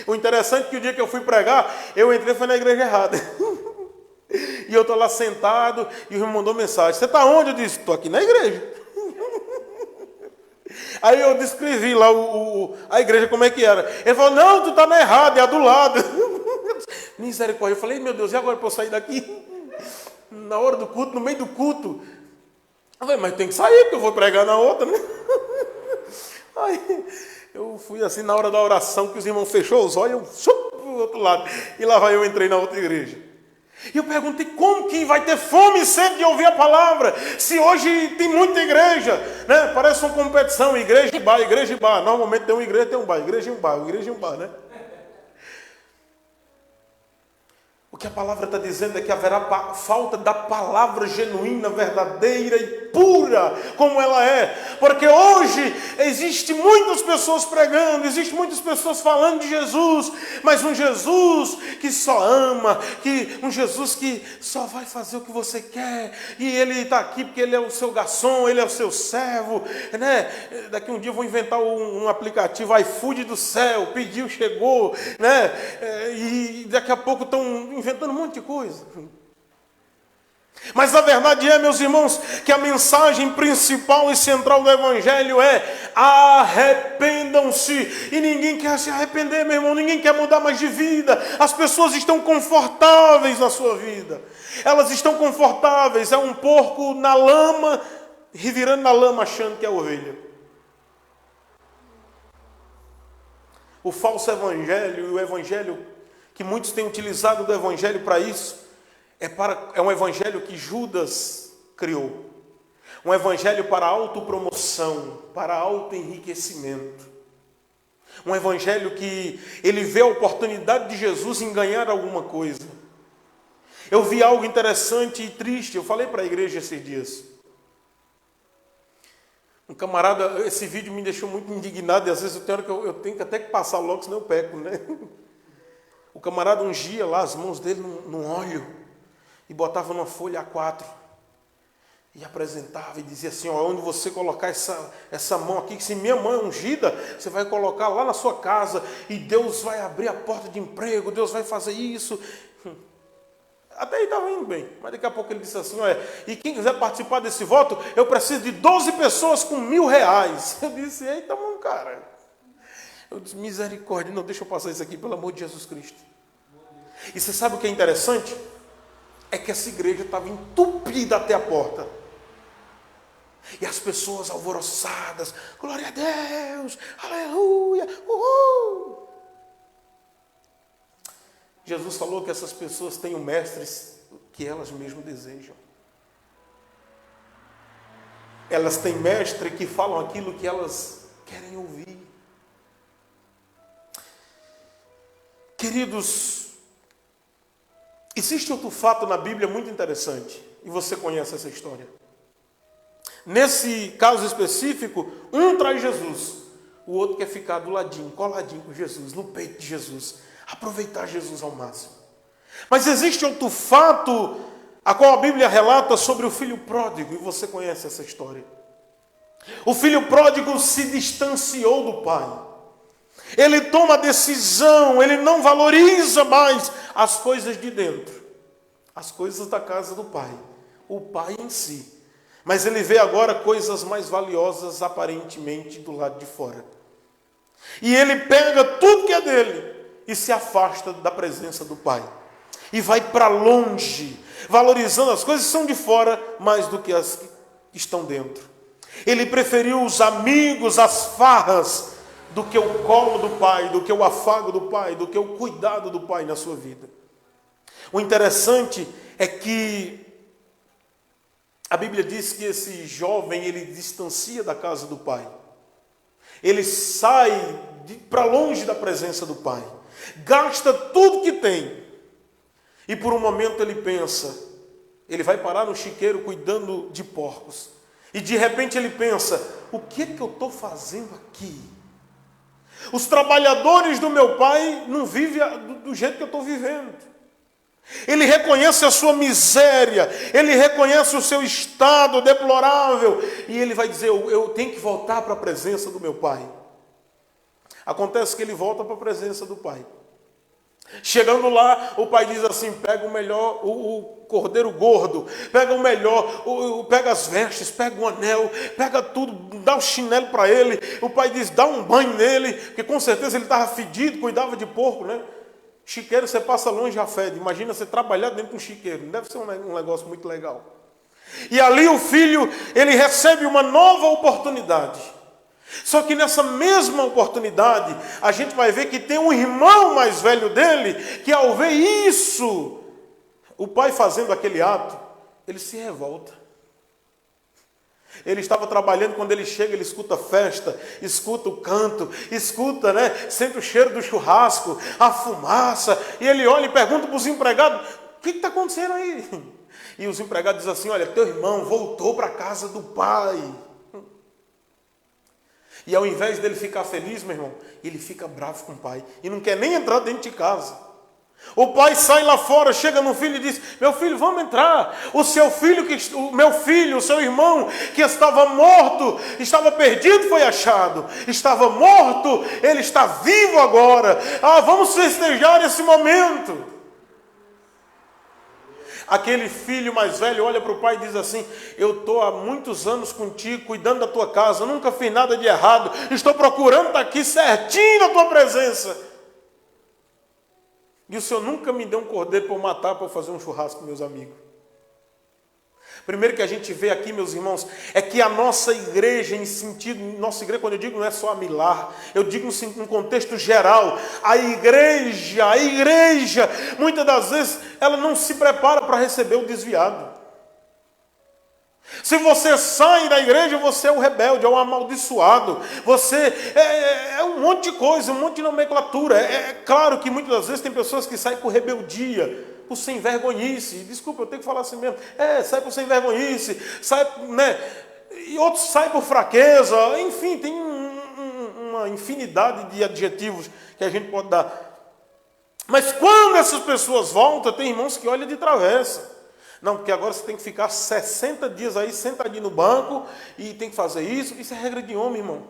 O interessante é que o dia que eu fui pregar, eu entrei foi na igreja errada. E eu estou lá sentado e o irmão mandou mensagem: você está onde? Eu disse: estou aqui na igreja. Aí eu descrevi lá a igreja como é que era. Ele falou: não, tu está na errada, é a do lado. Misericórdia. Eu falei: meu Deus, e agora para eu sair daqui? Na hora do culto, no meio do culto. Eu falei: mas tem que sair, porque eu vou pregar na outra, né? Aí eu fui assim na hora da oração, que os irmãos fechou os olhos, eu para o outro lado. E lá vai eu entrei na outra igreja. E eu perguntei: como que vai ter fome e sede de ouvir a palavra? Se hoje tem muita igreja, né? Parece uma competição, igreja e bar, igreja e bar. Normalmente tem uma igreja, tem um bar, igreja e um bar, igreja e um bar, né? O que a palavra está dizendo é que haverá falta da palavra genuína, verdadeira e pura, como ela é. Porque hoje existem muitas pessoas pregando, existem muitas pessoas falando de Jesus, mas um Jesus que só ama, um Jesus que só vai fazer o que você quer, e ele está aqui porque ele é o seu garçom, ele é o seu servo, né? Daqui um dia eu vou inventar um aplicativo, iFood do céu, pediu, chegou, né? E daqui a pouco estão inventando um monte de coisa. Mas a verdade é, meus irmãos, que a mensagem principal e central do Evangelho é: arrependam-se. E ninguém quer se arrepender, meu irmão, ninguém quer mudar mais de vida. As pessoas estão confortáveis na sua vida. Elas estão confortáveis, é um porco na lama, revirando na lama achando que é ovelha. O falso evangelho e o evangelho que muitos têm utilizado do evangelho para isso, é um evangelho que Judas criou. Um evangelho para autopromoção, para autoenriquecimento. Um evangelho que ele vê a oportunidade de Jesus em ganhar alguma coisa. Eu vi algo interessante e triste, eu falei para a igreja esses dias. Um camarada, esse vídeo me deixou muito indignado, e às vezes eu tenho até que passar logo, senão eu peco, né? O camarada ungia lá as mãos dele num óleo, e botava numa folha A4, e apresentava, e dizia assim: ó, onde você colocar essa mão aqui, que se minha mão é ungida, você vai colocar lá na sua casa, e Deus vai abrir a porta de emprego, Deus vai fazer isso. Até aí estava indo bem, mas daqui a pouco ele disse assim: olha, e quem quiser participar desse voto, eu preciso de 12 pessoas com R$1.000. Eu disse: eita, mano, cara. Eu disse: misericórdia, não, deixa eu passar isso aqui, pelo amor de Jesus Cristo. E você sabe o que é interessante? É que essa igreja estava entupida até a porta. E as pessoas alvoroçadas: glória a Deus, aleluia, uhul. Jesus falou que essas pessoas têm o mestres que elas mesmas desejam. Elas têm mestre que falam aquilo que elas querem ouvir. Queridos, existe outro fato na Bíblia muito interessante, e você conhece essa história. Nesse caso específico, um traz Jesus, o outro quer ficar do ladinho, coladinho com Jesus, no peito de Jesus, aproveitar Jesus ao máximo. Mas existe outro fato, a qual a Bíblia relata sobre o filho pródigo, e você conhece essa história. O filho pródigo se distanciou do pai. Ele toma decisão, ele não valoriza mais as coisas de dentro, as coisas da casa do pai, o pai em si. Mas ele vê agora coisas mais valiosas aparentemente do lado de fora. E ele pega tudo que é dele e se afasta da presença do pai. E vai para longe, valorizando as coisas que são de fora mais do que as que estão dentro. Ele preferiu os amigos, as farras, do que o colo do pai, do que o afago do pai, do que o cuidado do pai na sua vida. O interessante é que a Bíblia diz que esse jovem, ele distancia da casa do pai. Ele sai para longe da presença do pai. Gasta tudo que tem. E por um momento ele pensa, ele vai parar no chiqueiro cuidando de porcos. E de repente ele pensa: o que é que eu estou fazendo aqui? Os trabalhadores do meu pai não vivem do jeito que eu estou vivendo. Ele reconhece a sua miséria, ele reconhece o seu estado deplorável, e ele vai dizer: eu tenho que voltar para a presença do meu pai. Acontece que ele volta para a presença do pai. Chegando lá, o pai diz assim: pega o melhor, o cordeiro gordo, pega o melhor, pega as vestes, pega um anel, pega tudo, dá o chinelo para ele. O pai diz: dá um banho nele, porque com certeza ele estava fedido, cuidava de porco, né? Chiqueiro, você passa longe, já fede. Imagina você trabalhar dentro de um chiqueiro, não deve ser um negócio muito legal. E ali o filho, ele recebe uma nova oportunidade. Só que nessa mesma oportunidade, a gente vai ver que tem um irmão mais velho dele, que ao ver isso, o pai fazendo aquele ato, ele se revolta. Ele estava trabalhando, quando ele chega, ele escuta a festa, escuta o canto, escuta, né? Sente o cheiro do churrasco, a fumaça, e ele olha e pergunta para os empregados: o que está acontecendo aí? E os empregados dizem assim: olha, teu irmão voltou para a casa do pai. E ao invés dele ficar feliz, meu irmão, ele fica bravo com o pai e não quer nem entrar dentro de casa. O pai sai lá fora, chega no filho e diz: meu filho, vamos entrar. O meu filho, o seu irmão, que estava morto, estava perdido, foi achado. Estava morto, ele está vivo agora. Vamos festejar esse momento. Aquele filho mais velho olha para o pai e diz assim: eu estou há muitos anos contigo, cuidando da tua casa, nunca fiz nada de errado, estou procurando estar aqui certinho na tua presença. E o Senhor nunca me deu um cordeiro para eu matar, para eu fazer um churrasco com meus amigos. Primeiro que a gente vê aqui, meus irmãos, é que a nossa igreja, em sentido, nossa igreja, quando eu digo, não é só a Milar, eu digo num contexto geral, a igreja, muitas das vezes, ela não se prepara para receber o desviado. Se você sai da igreja, você é o rebelde, é o amaldiçoado, você é um monte de coisa, um monte de nomenclatura. É claro que muitas das vezes tem pessoas que saem por rebeldia, por sem vergonhice. Desculpa, eu tenho que falar assim mesmo. Sai por sem vergonhice, sai, né? E outros saem por fraqueza. Enfim, tem uma infinidade de adjetivos que a gente pode dar. Mas quando essas pessoas voltam, tem irmãos que olham de travessa. Não, porque agora você tem que ficar 60 dias aí sentadinho no banco e tem que fazer isso. Isso é regra de homem, irmão.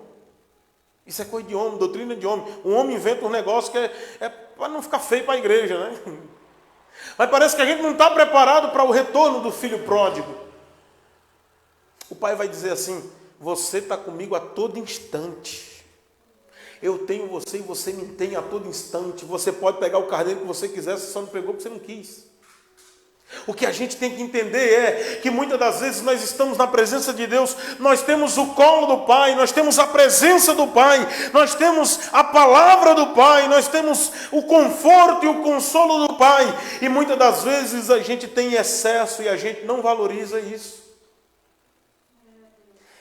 Isso é coisa de homem, doutrina de homem. O homem inventa um negócio que é para não ficar feio para a igreja, né? Mas parece que a gente não está preparado para o retorno do filho pródigo. O pai vai dizer assim: você está comigo a todo instante. Eu tenho você e você me tem a todo instante. Você pode pegar o carneiro que você quiser, você só não pegou porque você não quis. O que a gente tem que entender é que muitas das vezes nós estamos na presença de Deus, nós temos o colo do Pai, nós temos a presença do Pai, nós temos a palavra do Pai, nós temos o conforto e o consolo do Pai, e muitas das vezes a gente tem excesso e a gente não valoriza isso.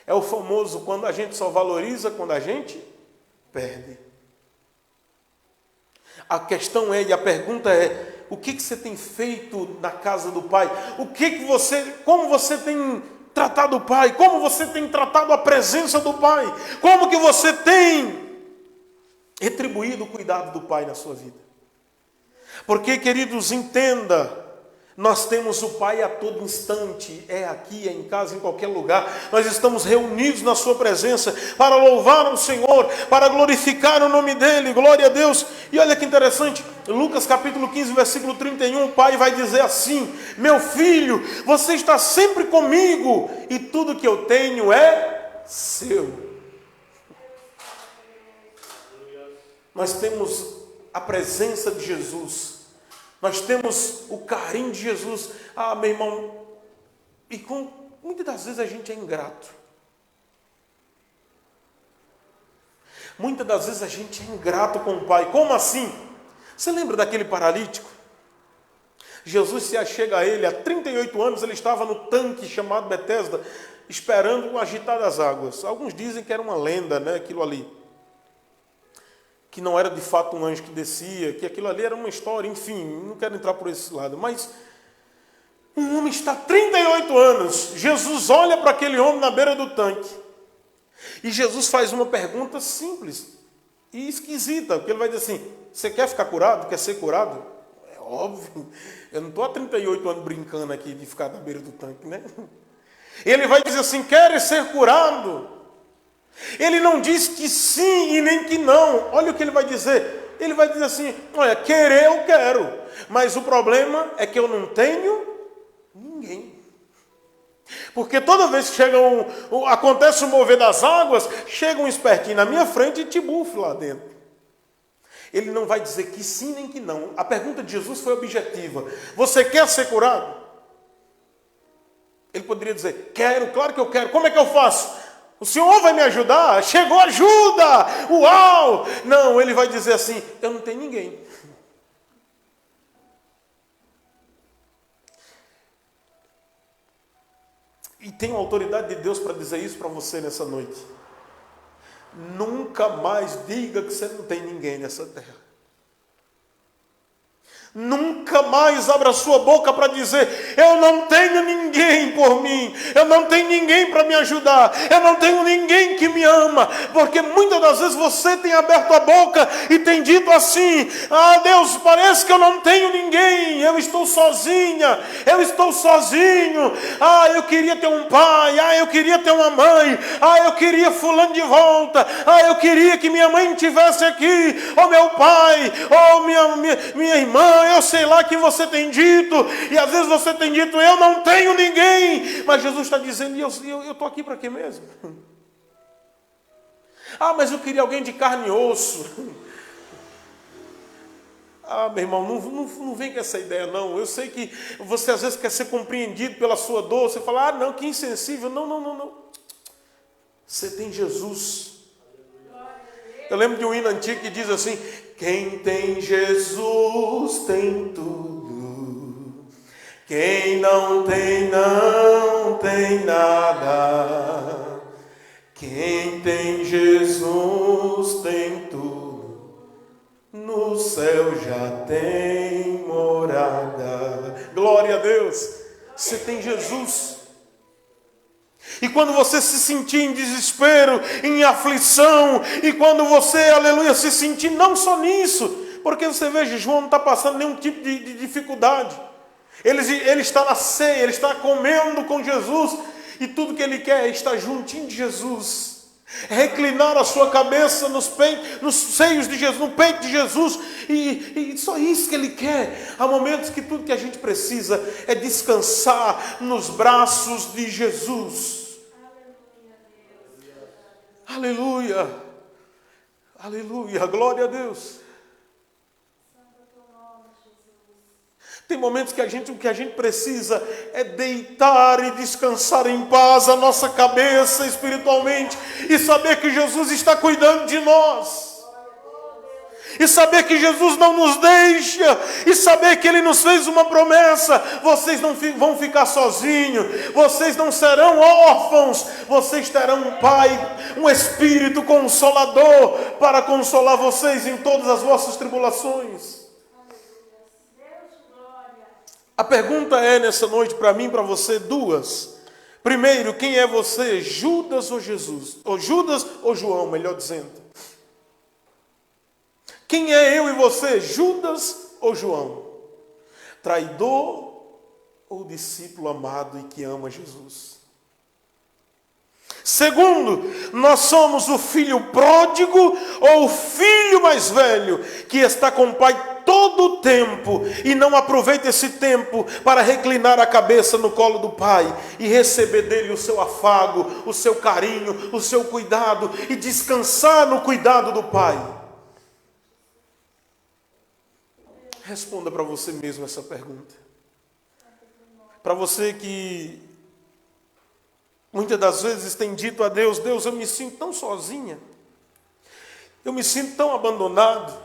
É o famoso quando a gente só valoriza quando a gente perde. A questão é, e a pergunta é: o que você tem feito na casa do Pai? Como você tem tratado o Pai? Como você tem tratado a presença do Pai? Como que você tem retribuído o cuidado do Pai na sua vida? Porque, queridos, entenda, nós temos o Pai a todo instante, é aqui, é em casa, em qualquer lugar. Nós estamos reunidos na sua presença para louvar o Senhor, para glorificar o nome dEle, glória a Deus. E olha que interessante, Lucas capítulo 15, versículo 31, o pai vai dizer assim: meu filho, você está sempre comigo e tudo que eu tenho é seu. Nós temos a presença de Jesus, nós temos o carinho de Jesus. Meu irmão, e muitas das vezes a gente é ingrato. Muitas das vezes a gente é ingrato com o Pai. Como assim? Você lembra daquele paralítico? Jesus se achega a ele, há 38 anos ele estava no tanque chamado Betesda, esperando o agitar das águas. Alguns dizem que era uma lenda, né, aquilo ali. Que não era de fato um anjo que descia, que aquilo ali era uma história, enfim, não quero entrar por esse lado. Mas um homem está há 38 anos, Jesus olha para aquele homem na beira do tanque. E Jesus faz uma pergunta simples e esquisita, porque ele vai dizer assim: você quer ficar curado? Quer ser curado? É óbvio, eu não estou há 38 anos brincando aqui de ficar na beira do tanque, né? Ele vai dizer assim: queres ser curado? Ele não diz que sim e nem que não. Olha o que ele vai dizer. Ele vai dizer assim: olha, querer eu quero, mas o problema é que eu não tenho ninguém. Porque toda vez que acontece o mover das águas, chega um espertinho na minha frente e te bufa lá dentro. Ele não vai dizer que sim nem que não. A pergunta de Jesus foi objetiva: você quer ser curado? Ele poderia dizer: quero, claro que eu quero. Como é que eu faço? O Senhor vai me ajudar? Chegou ajuda! Uau! Não, ele vai dizer assim: eu não tenho ninguém. E tenho autoridade de Deus para dizer isso para você nessa noite. Nunca mais diga que você não tem ninguém nessa terra. Nunca mais abra sua boca para dizer: eu não tenho ninguém por mim, eu não tenho ninguém para me ajudar, eu não tenho ninguém que me ama. Porque muitas das vezes você tem aberto a boca e tem dito assim: Deus, parece que eu não tenho ninguém, eu estou sozinha, eu estou sozinho. Eu queria ter um pai, eu queria ter uma mãe, eu queria fulano de volta, eu queria que minha mãe estivesse aqui, ou meu pai, ou minha irmã. eu sei lá que você tem dito, e às vezes você tem dito, eu não tenho ninguém, mas Jesus está dizendo, e eu estou aqui para quê mesmo? Ah, mas eu queria alguém de carne e osso. Ah, meu irmão, não vem com essa ideia não. Eu sei que você às vezes quer ser compreendido pela sua dor, você fala, ah não, que insensível. Não. Você tem Jesus. Eu lembro de um hino antigo que diz assim, quem tem Jesus tem tudo, quem não tem nada, quem tem Jesus tem tudo, no céu já tem morada. Glória a Deus, você tem Jesus. E quando você se sentir em desespero, em aflição, e quando você, aleluia, se sentir não só nisso, porque você veja, João não está passando nenhum tipo de dificuldade. Ele está na ceia, ele está comendo com Jesus, e tudo que ele quer é estar juntinho de Jesus, reclinar a sua cabeça nos seios de Jesus, no peito de Jesus, e só isso que ele quer. Há momentos que tudo que a gente precisa é descansar nos braços de Jesus. Aleluia, aleluia, glória a Deus. Tem momentos que o que a gente precisa é deitar e descansar em paz a nossa cabeça espiritualmente e saber que Jesus está cuidando de nós. E saber que Jesus não nos deixa, e saber que Ele nos fez uma promessa, vocês não vão ficar sozinhos, vocês não serão órfãos, vocês terão um Pai, um Espírito Consolador, para consolar vocês em todas as vossas tribulações. A pergunta é nessa noite para mim e para você, duas. Primeiro, quem é você, Judas ou Jesus? Ou Judas ou João, melhor dizendo. Quem é eu e você, Judas ou João? Traidor ou discípulo amado e que ama Jesus? Segundo, nós somos o filho pródigo ou o filho mais velho que está com o pai todo o tempo e não aproveita esse tempo para reclinar a cabeça no colo do pai e receber dele o seu afago, o seu carinho, o seu cuidado e descansar no cuidado do pai? Responda para você mesmo essa pergunta. Para você que muitas das vezes tem dito a Deus, Deus, eu me sinto tão sozinha, eu me sinto tão abandonado,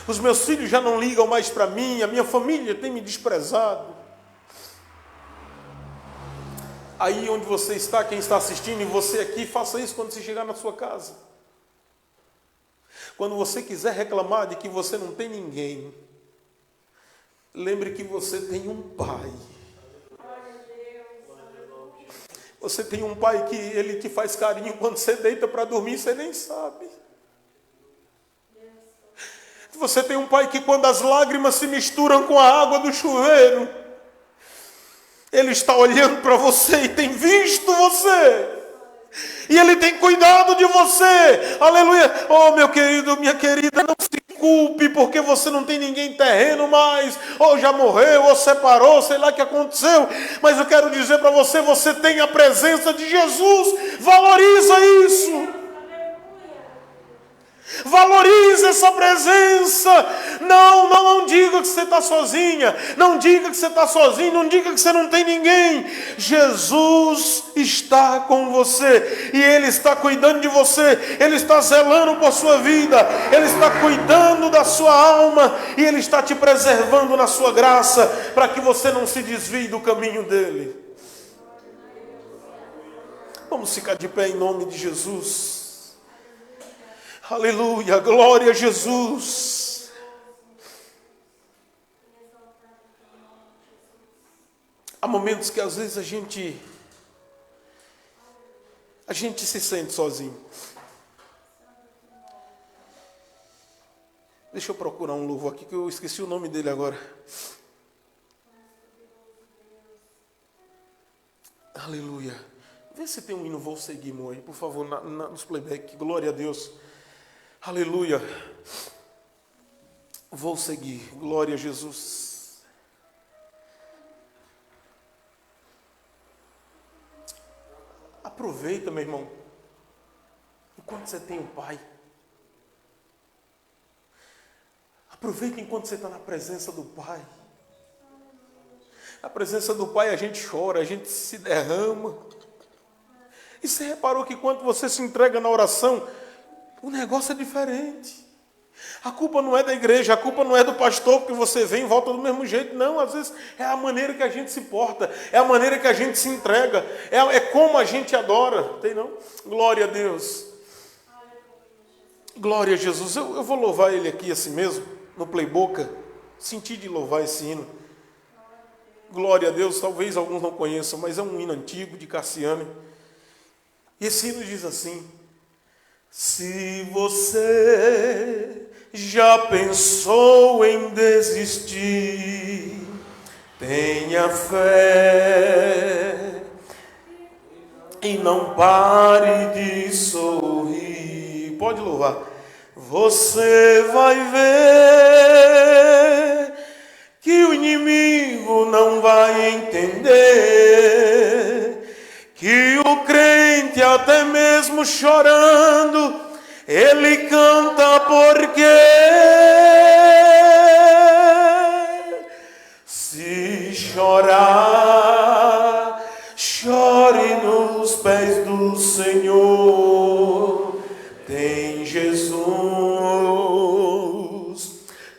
os meus filhos já não ligam mais para mim, a minha família tem me desprezado. Aí onde você está, quem está assistindo, e você aqui, faça isso quando você chegar na sua casa. Quando você quiser reclamar de que você não tem ninguém, lembre que você tem um pai. Você tem um pai que ele te faz carinho quando você deita para dormir, você nem sabe. Você tem um pai que quando as lágrimas se misturam com a água do chuveiro, ele está olhando para você e tem visto você. E ele tem cuidado de você. Aleluia. Oh, meu querido, minha querida, não se culpe porque você não tem ninguém terreno mais, ou já morreu, ou separou, sei lá o que aconteceu. Mas eu quero dizer para você, você tem a presença de Jesus. Valoriza isso. Valorize essa presença. Não diga que você está sozinha. Não diga que você está sozinho. Não diga que você não tem ninguém. Jesus está com você. E Ele está cuidando de você. Ele está zelando por sua vida. Ele está cuidando da sua alma. E Ele está te preservando na sua graça, para que você não se desvie do caminho dEle. Vamos ficar de pé em nome de Jesus. Aleluia, glória a Jesus. Há momentos que às vezes a gente se sente sozinho. Deixa eu procurar um louvor aqui que eu esqueci o nome dele agora. Aleluia. Vê se tem um hino Vou Seguir aí, por favor, nos playback. Glória a Deus. Aleluia. Vou seguir. Glória a Jesus. Aproveita, meu irmão, enquanto você tem um Pai. Aproveita enquanto você está na presença do Pai. Na presença do Pai a gente chora, a gente se derrama. E você reparou que quando você se entrega na oração, o negócio é diferente. A culpa não é da igreja, a culpa não é do pastor, porque você vem e volta do mesmo jeito. Não, às vezes é a maneira que a gente se porta, é a maneira que a gente se entrega, é como a gente adora. Tem não? Glória a Deus. Glória a Jesus. Eu vou louvar Ele aqui assim mesmo, no Playboca. Senti de louvar esse hino. Glória a Deus. Talvez alguns não conheçam, mas é um hino antigo de Cassiane. E esse hino diz assim: se você já pensou em desistir, tenha fé e não pare de sorrir. Pode louvar. Você vai ver que o inimigo não vai entender, que o crente até mesmo chorando, ele canta porque se chorar, chore nos pés do Senhor. Tem Jesus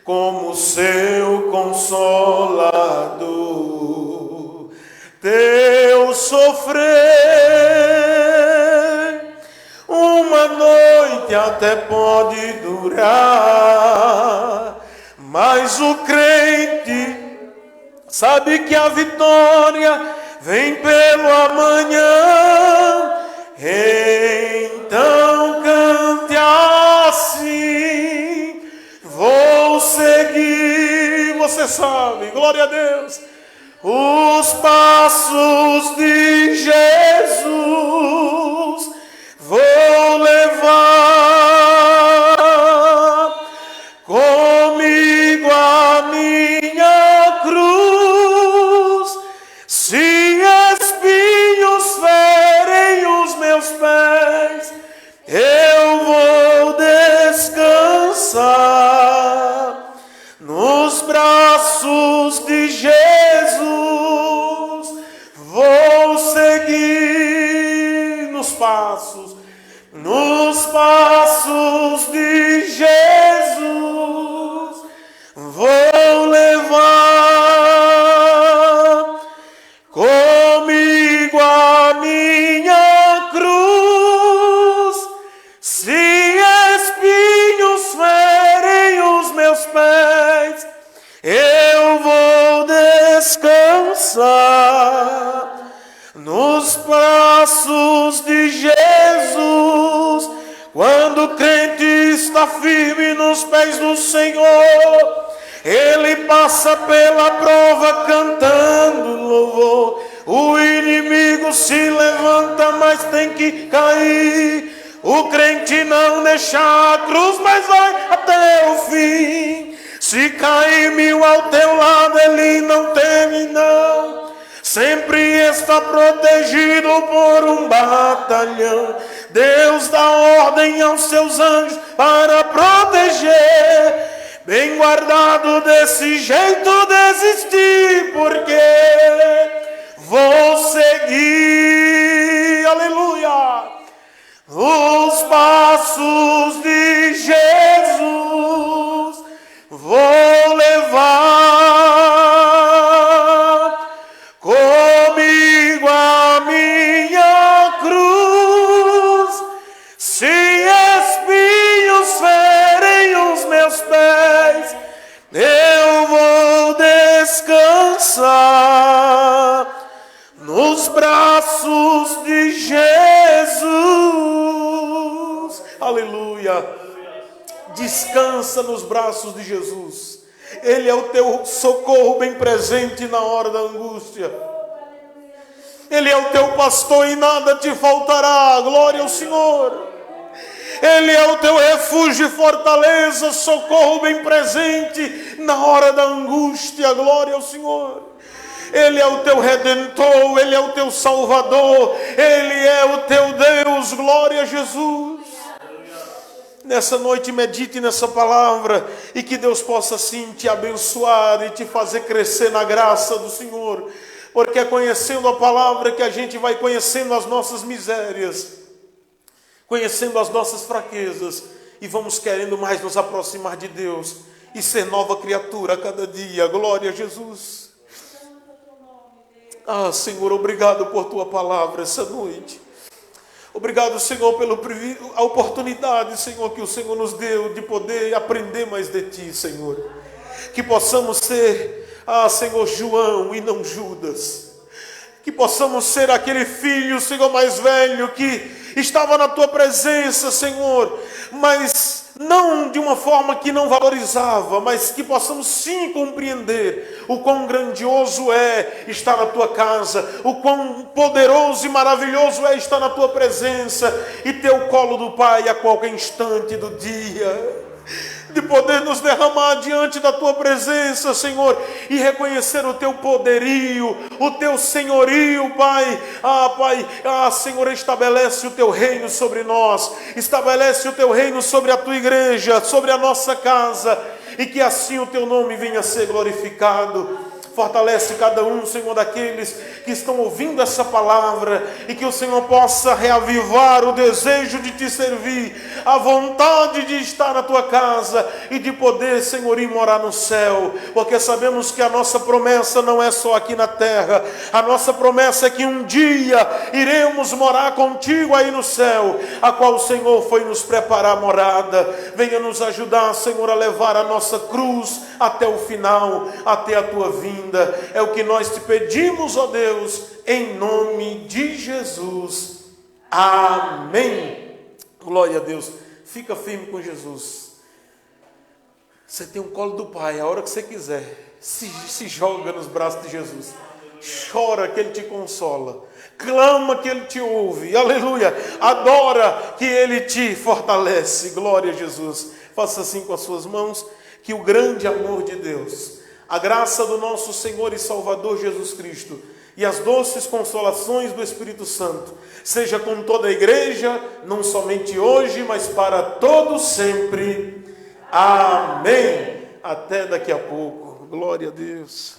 como seu consolador. Teu sofrer uma noite até pode durar, mas o crente sabe que a vitória vem pelo amanhã. Então cante assim: vou seguir. Você sabe, glória a Deus, os passos de Jesus. Vou levar comigo a minha cruz. Se espinhos ferem os meus pés, eu vou descansar nos braços de Jesus. Vou seguir nos passos de Jesus. Vou levar comigo a minha cruz. Se espinhos ferem os meus pés, eu vou descansar nos braços de Jesus. Quando o crente está firme nos pés do Senhor, ele passa pela prova cantando louvor. O inimigo se levanta, mas tem que cair. O crente não deixa a cruz, mas vai até o fim. Se cair 1000 ao teu lado, ele não teme não. Sempre está protegido por um batalhão. Deus dá ordem aos seus anjos para proteger. Bem guardado, desse jeito desistir, porque vou seguir, aleluia, os passos de Jesus. Vou levar comigo a minha cruz. Se espinhos ferem os meus pés, eu vou descansar nos braços de Jesus. Aleluia. Descansa nos braços de Jesus. Ele é o teu socorro bem presente na hora da angústia. Ele é o teu pastor e nada te faltará. Glória ao Senhor. Ele é o teu refúgio e fortaleza, socorro bem presente na hora da angústia. Glória ao Senhor. Ele é o teu Redentor, Ele é o teu Salvador, Ele é o teu Deus. Glória a Jesus. Nessa noite medite nessa palavra e que Deus possa sim te abençoar e te fazer crescer na graça do Senhor, porque é conhecendo a palavra que a gente vai conhecendo as nossas misérias, conhecendo as nossas fraquezas e vamos querendo mais nos aproximar de Deus e ser nova criatura a cada dia. Glória a Jesus. Ah, Senhor, obrigado por tua palavra essa noite. Obrigado, Senhor, pela oportunidade, Senhor, que o Senhor nos deu de poder aprender mais de Ti, Senhor. Que possamos ser, Senhor, João e não Judas. Que possamos ser aquele filho, Senhor, mais velho que estava na Tua presença, Senhor, mas não de uma forma que não valorizava, mas que possamos sim compreender o quão grandioso é estar na Tua casa, o quão poderoso e maravilhoso é estar na Tua presença e ter o colo do Pai a qualquer instante do dia. De poder nos derramar diante da Tua presença, Senhor, e reconhecer o Teu poderio, o Teu senhorio, Pai. Pai, Senhor, estabelece o Teu reino sobre nós, estabelece o Teu reino sobre a Tua igreja, sobre a nossa casa, e que assim o Teu nome venha a ser glorificado. Fortalece cada um, Senhor, daqueles que estão ouvindo essa palavra e que o Senhor possa reavivar o desejo de Te servir, a vontade de estar na Tua casa e de poder, Senhor, ir morar no céu, porque sabemos que a nossa promessa não é só aqui na terra, a nossa promessa é que um dia iremos morar contigo aí no céu, a qual o Senhor foi nos preparar morada. Venha nos ajudar, Senhor, a levar a nossa cruz até o final, até a Tua vinda. É o que nós te pedimos, ó Deus, em nome de Jesus. Amém. Glória a Deus. Fica firme com Jesus. Você tem o colo do Pai, a hora que você quiser. Se joga nos braços de Jesus. Chora que Ele te consola. Clama que Ele te ouve. Aleluia. Adora que Ele te fortalece. Glória a Jesus. Faça assim com as suas mãos. Que o grande amor de Deus, a graça do nosso Senhor e Salvador Jesus Cristo e as doces consolações do Espírito Santo seja com toda a igreja, não somente hoje, mas para todo sempre. Amém. Até daqui a pouco. Glória a Deus.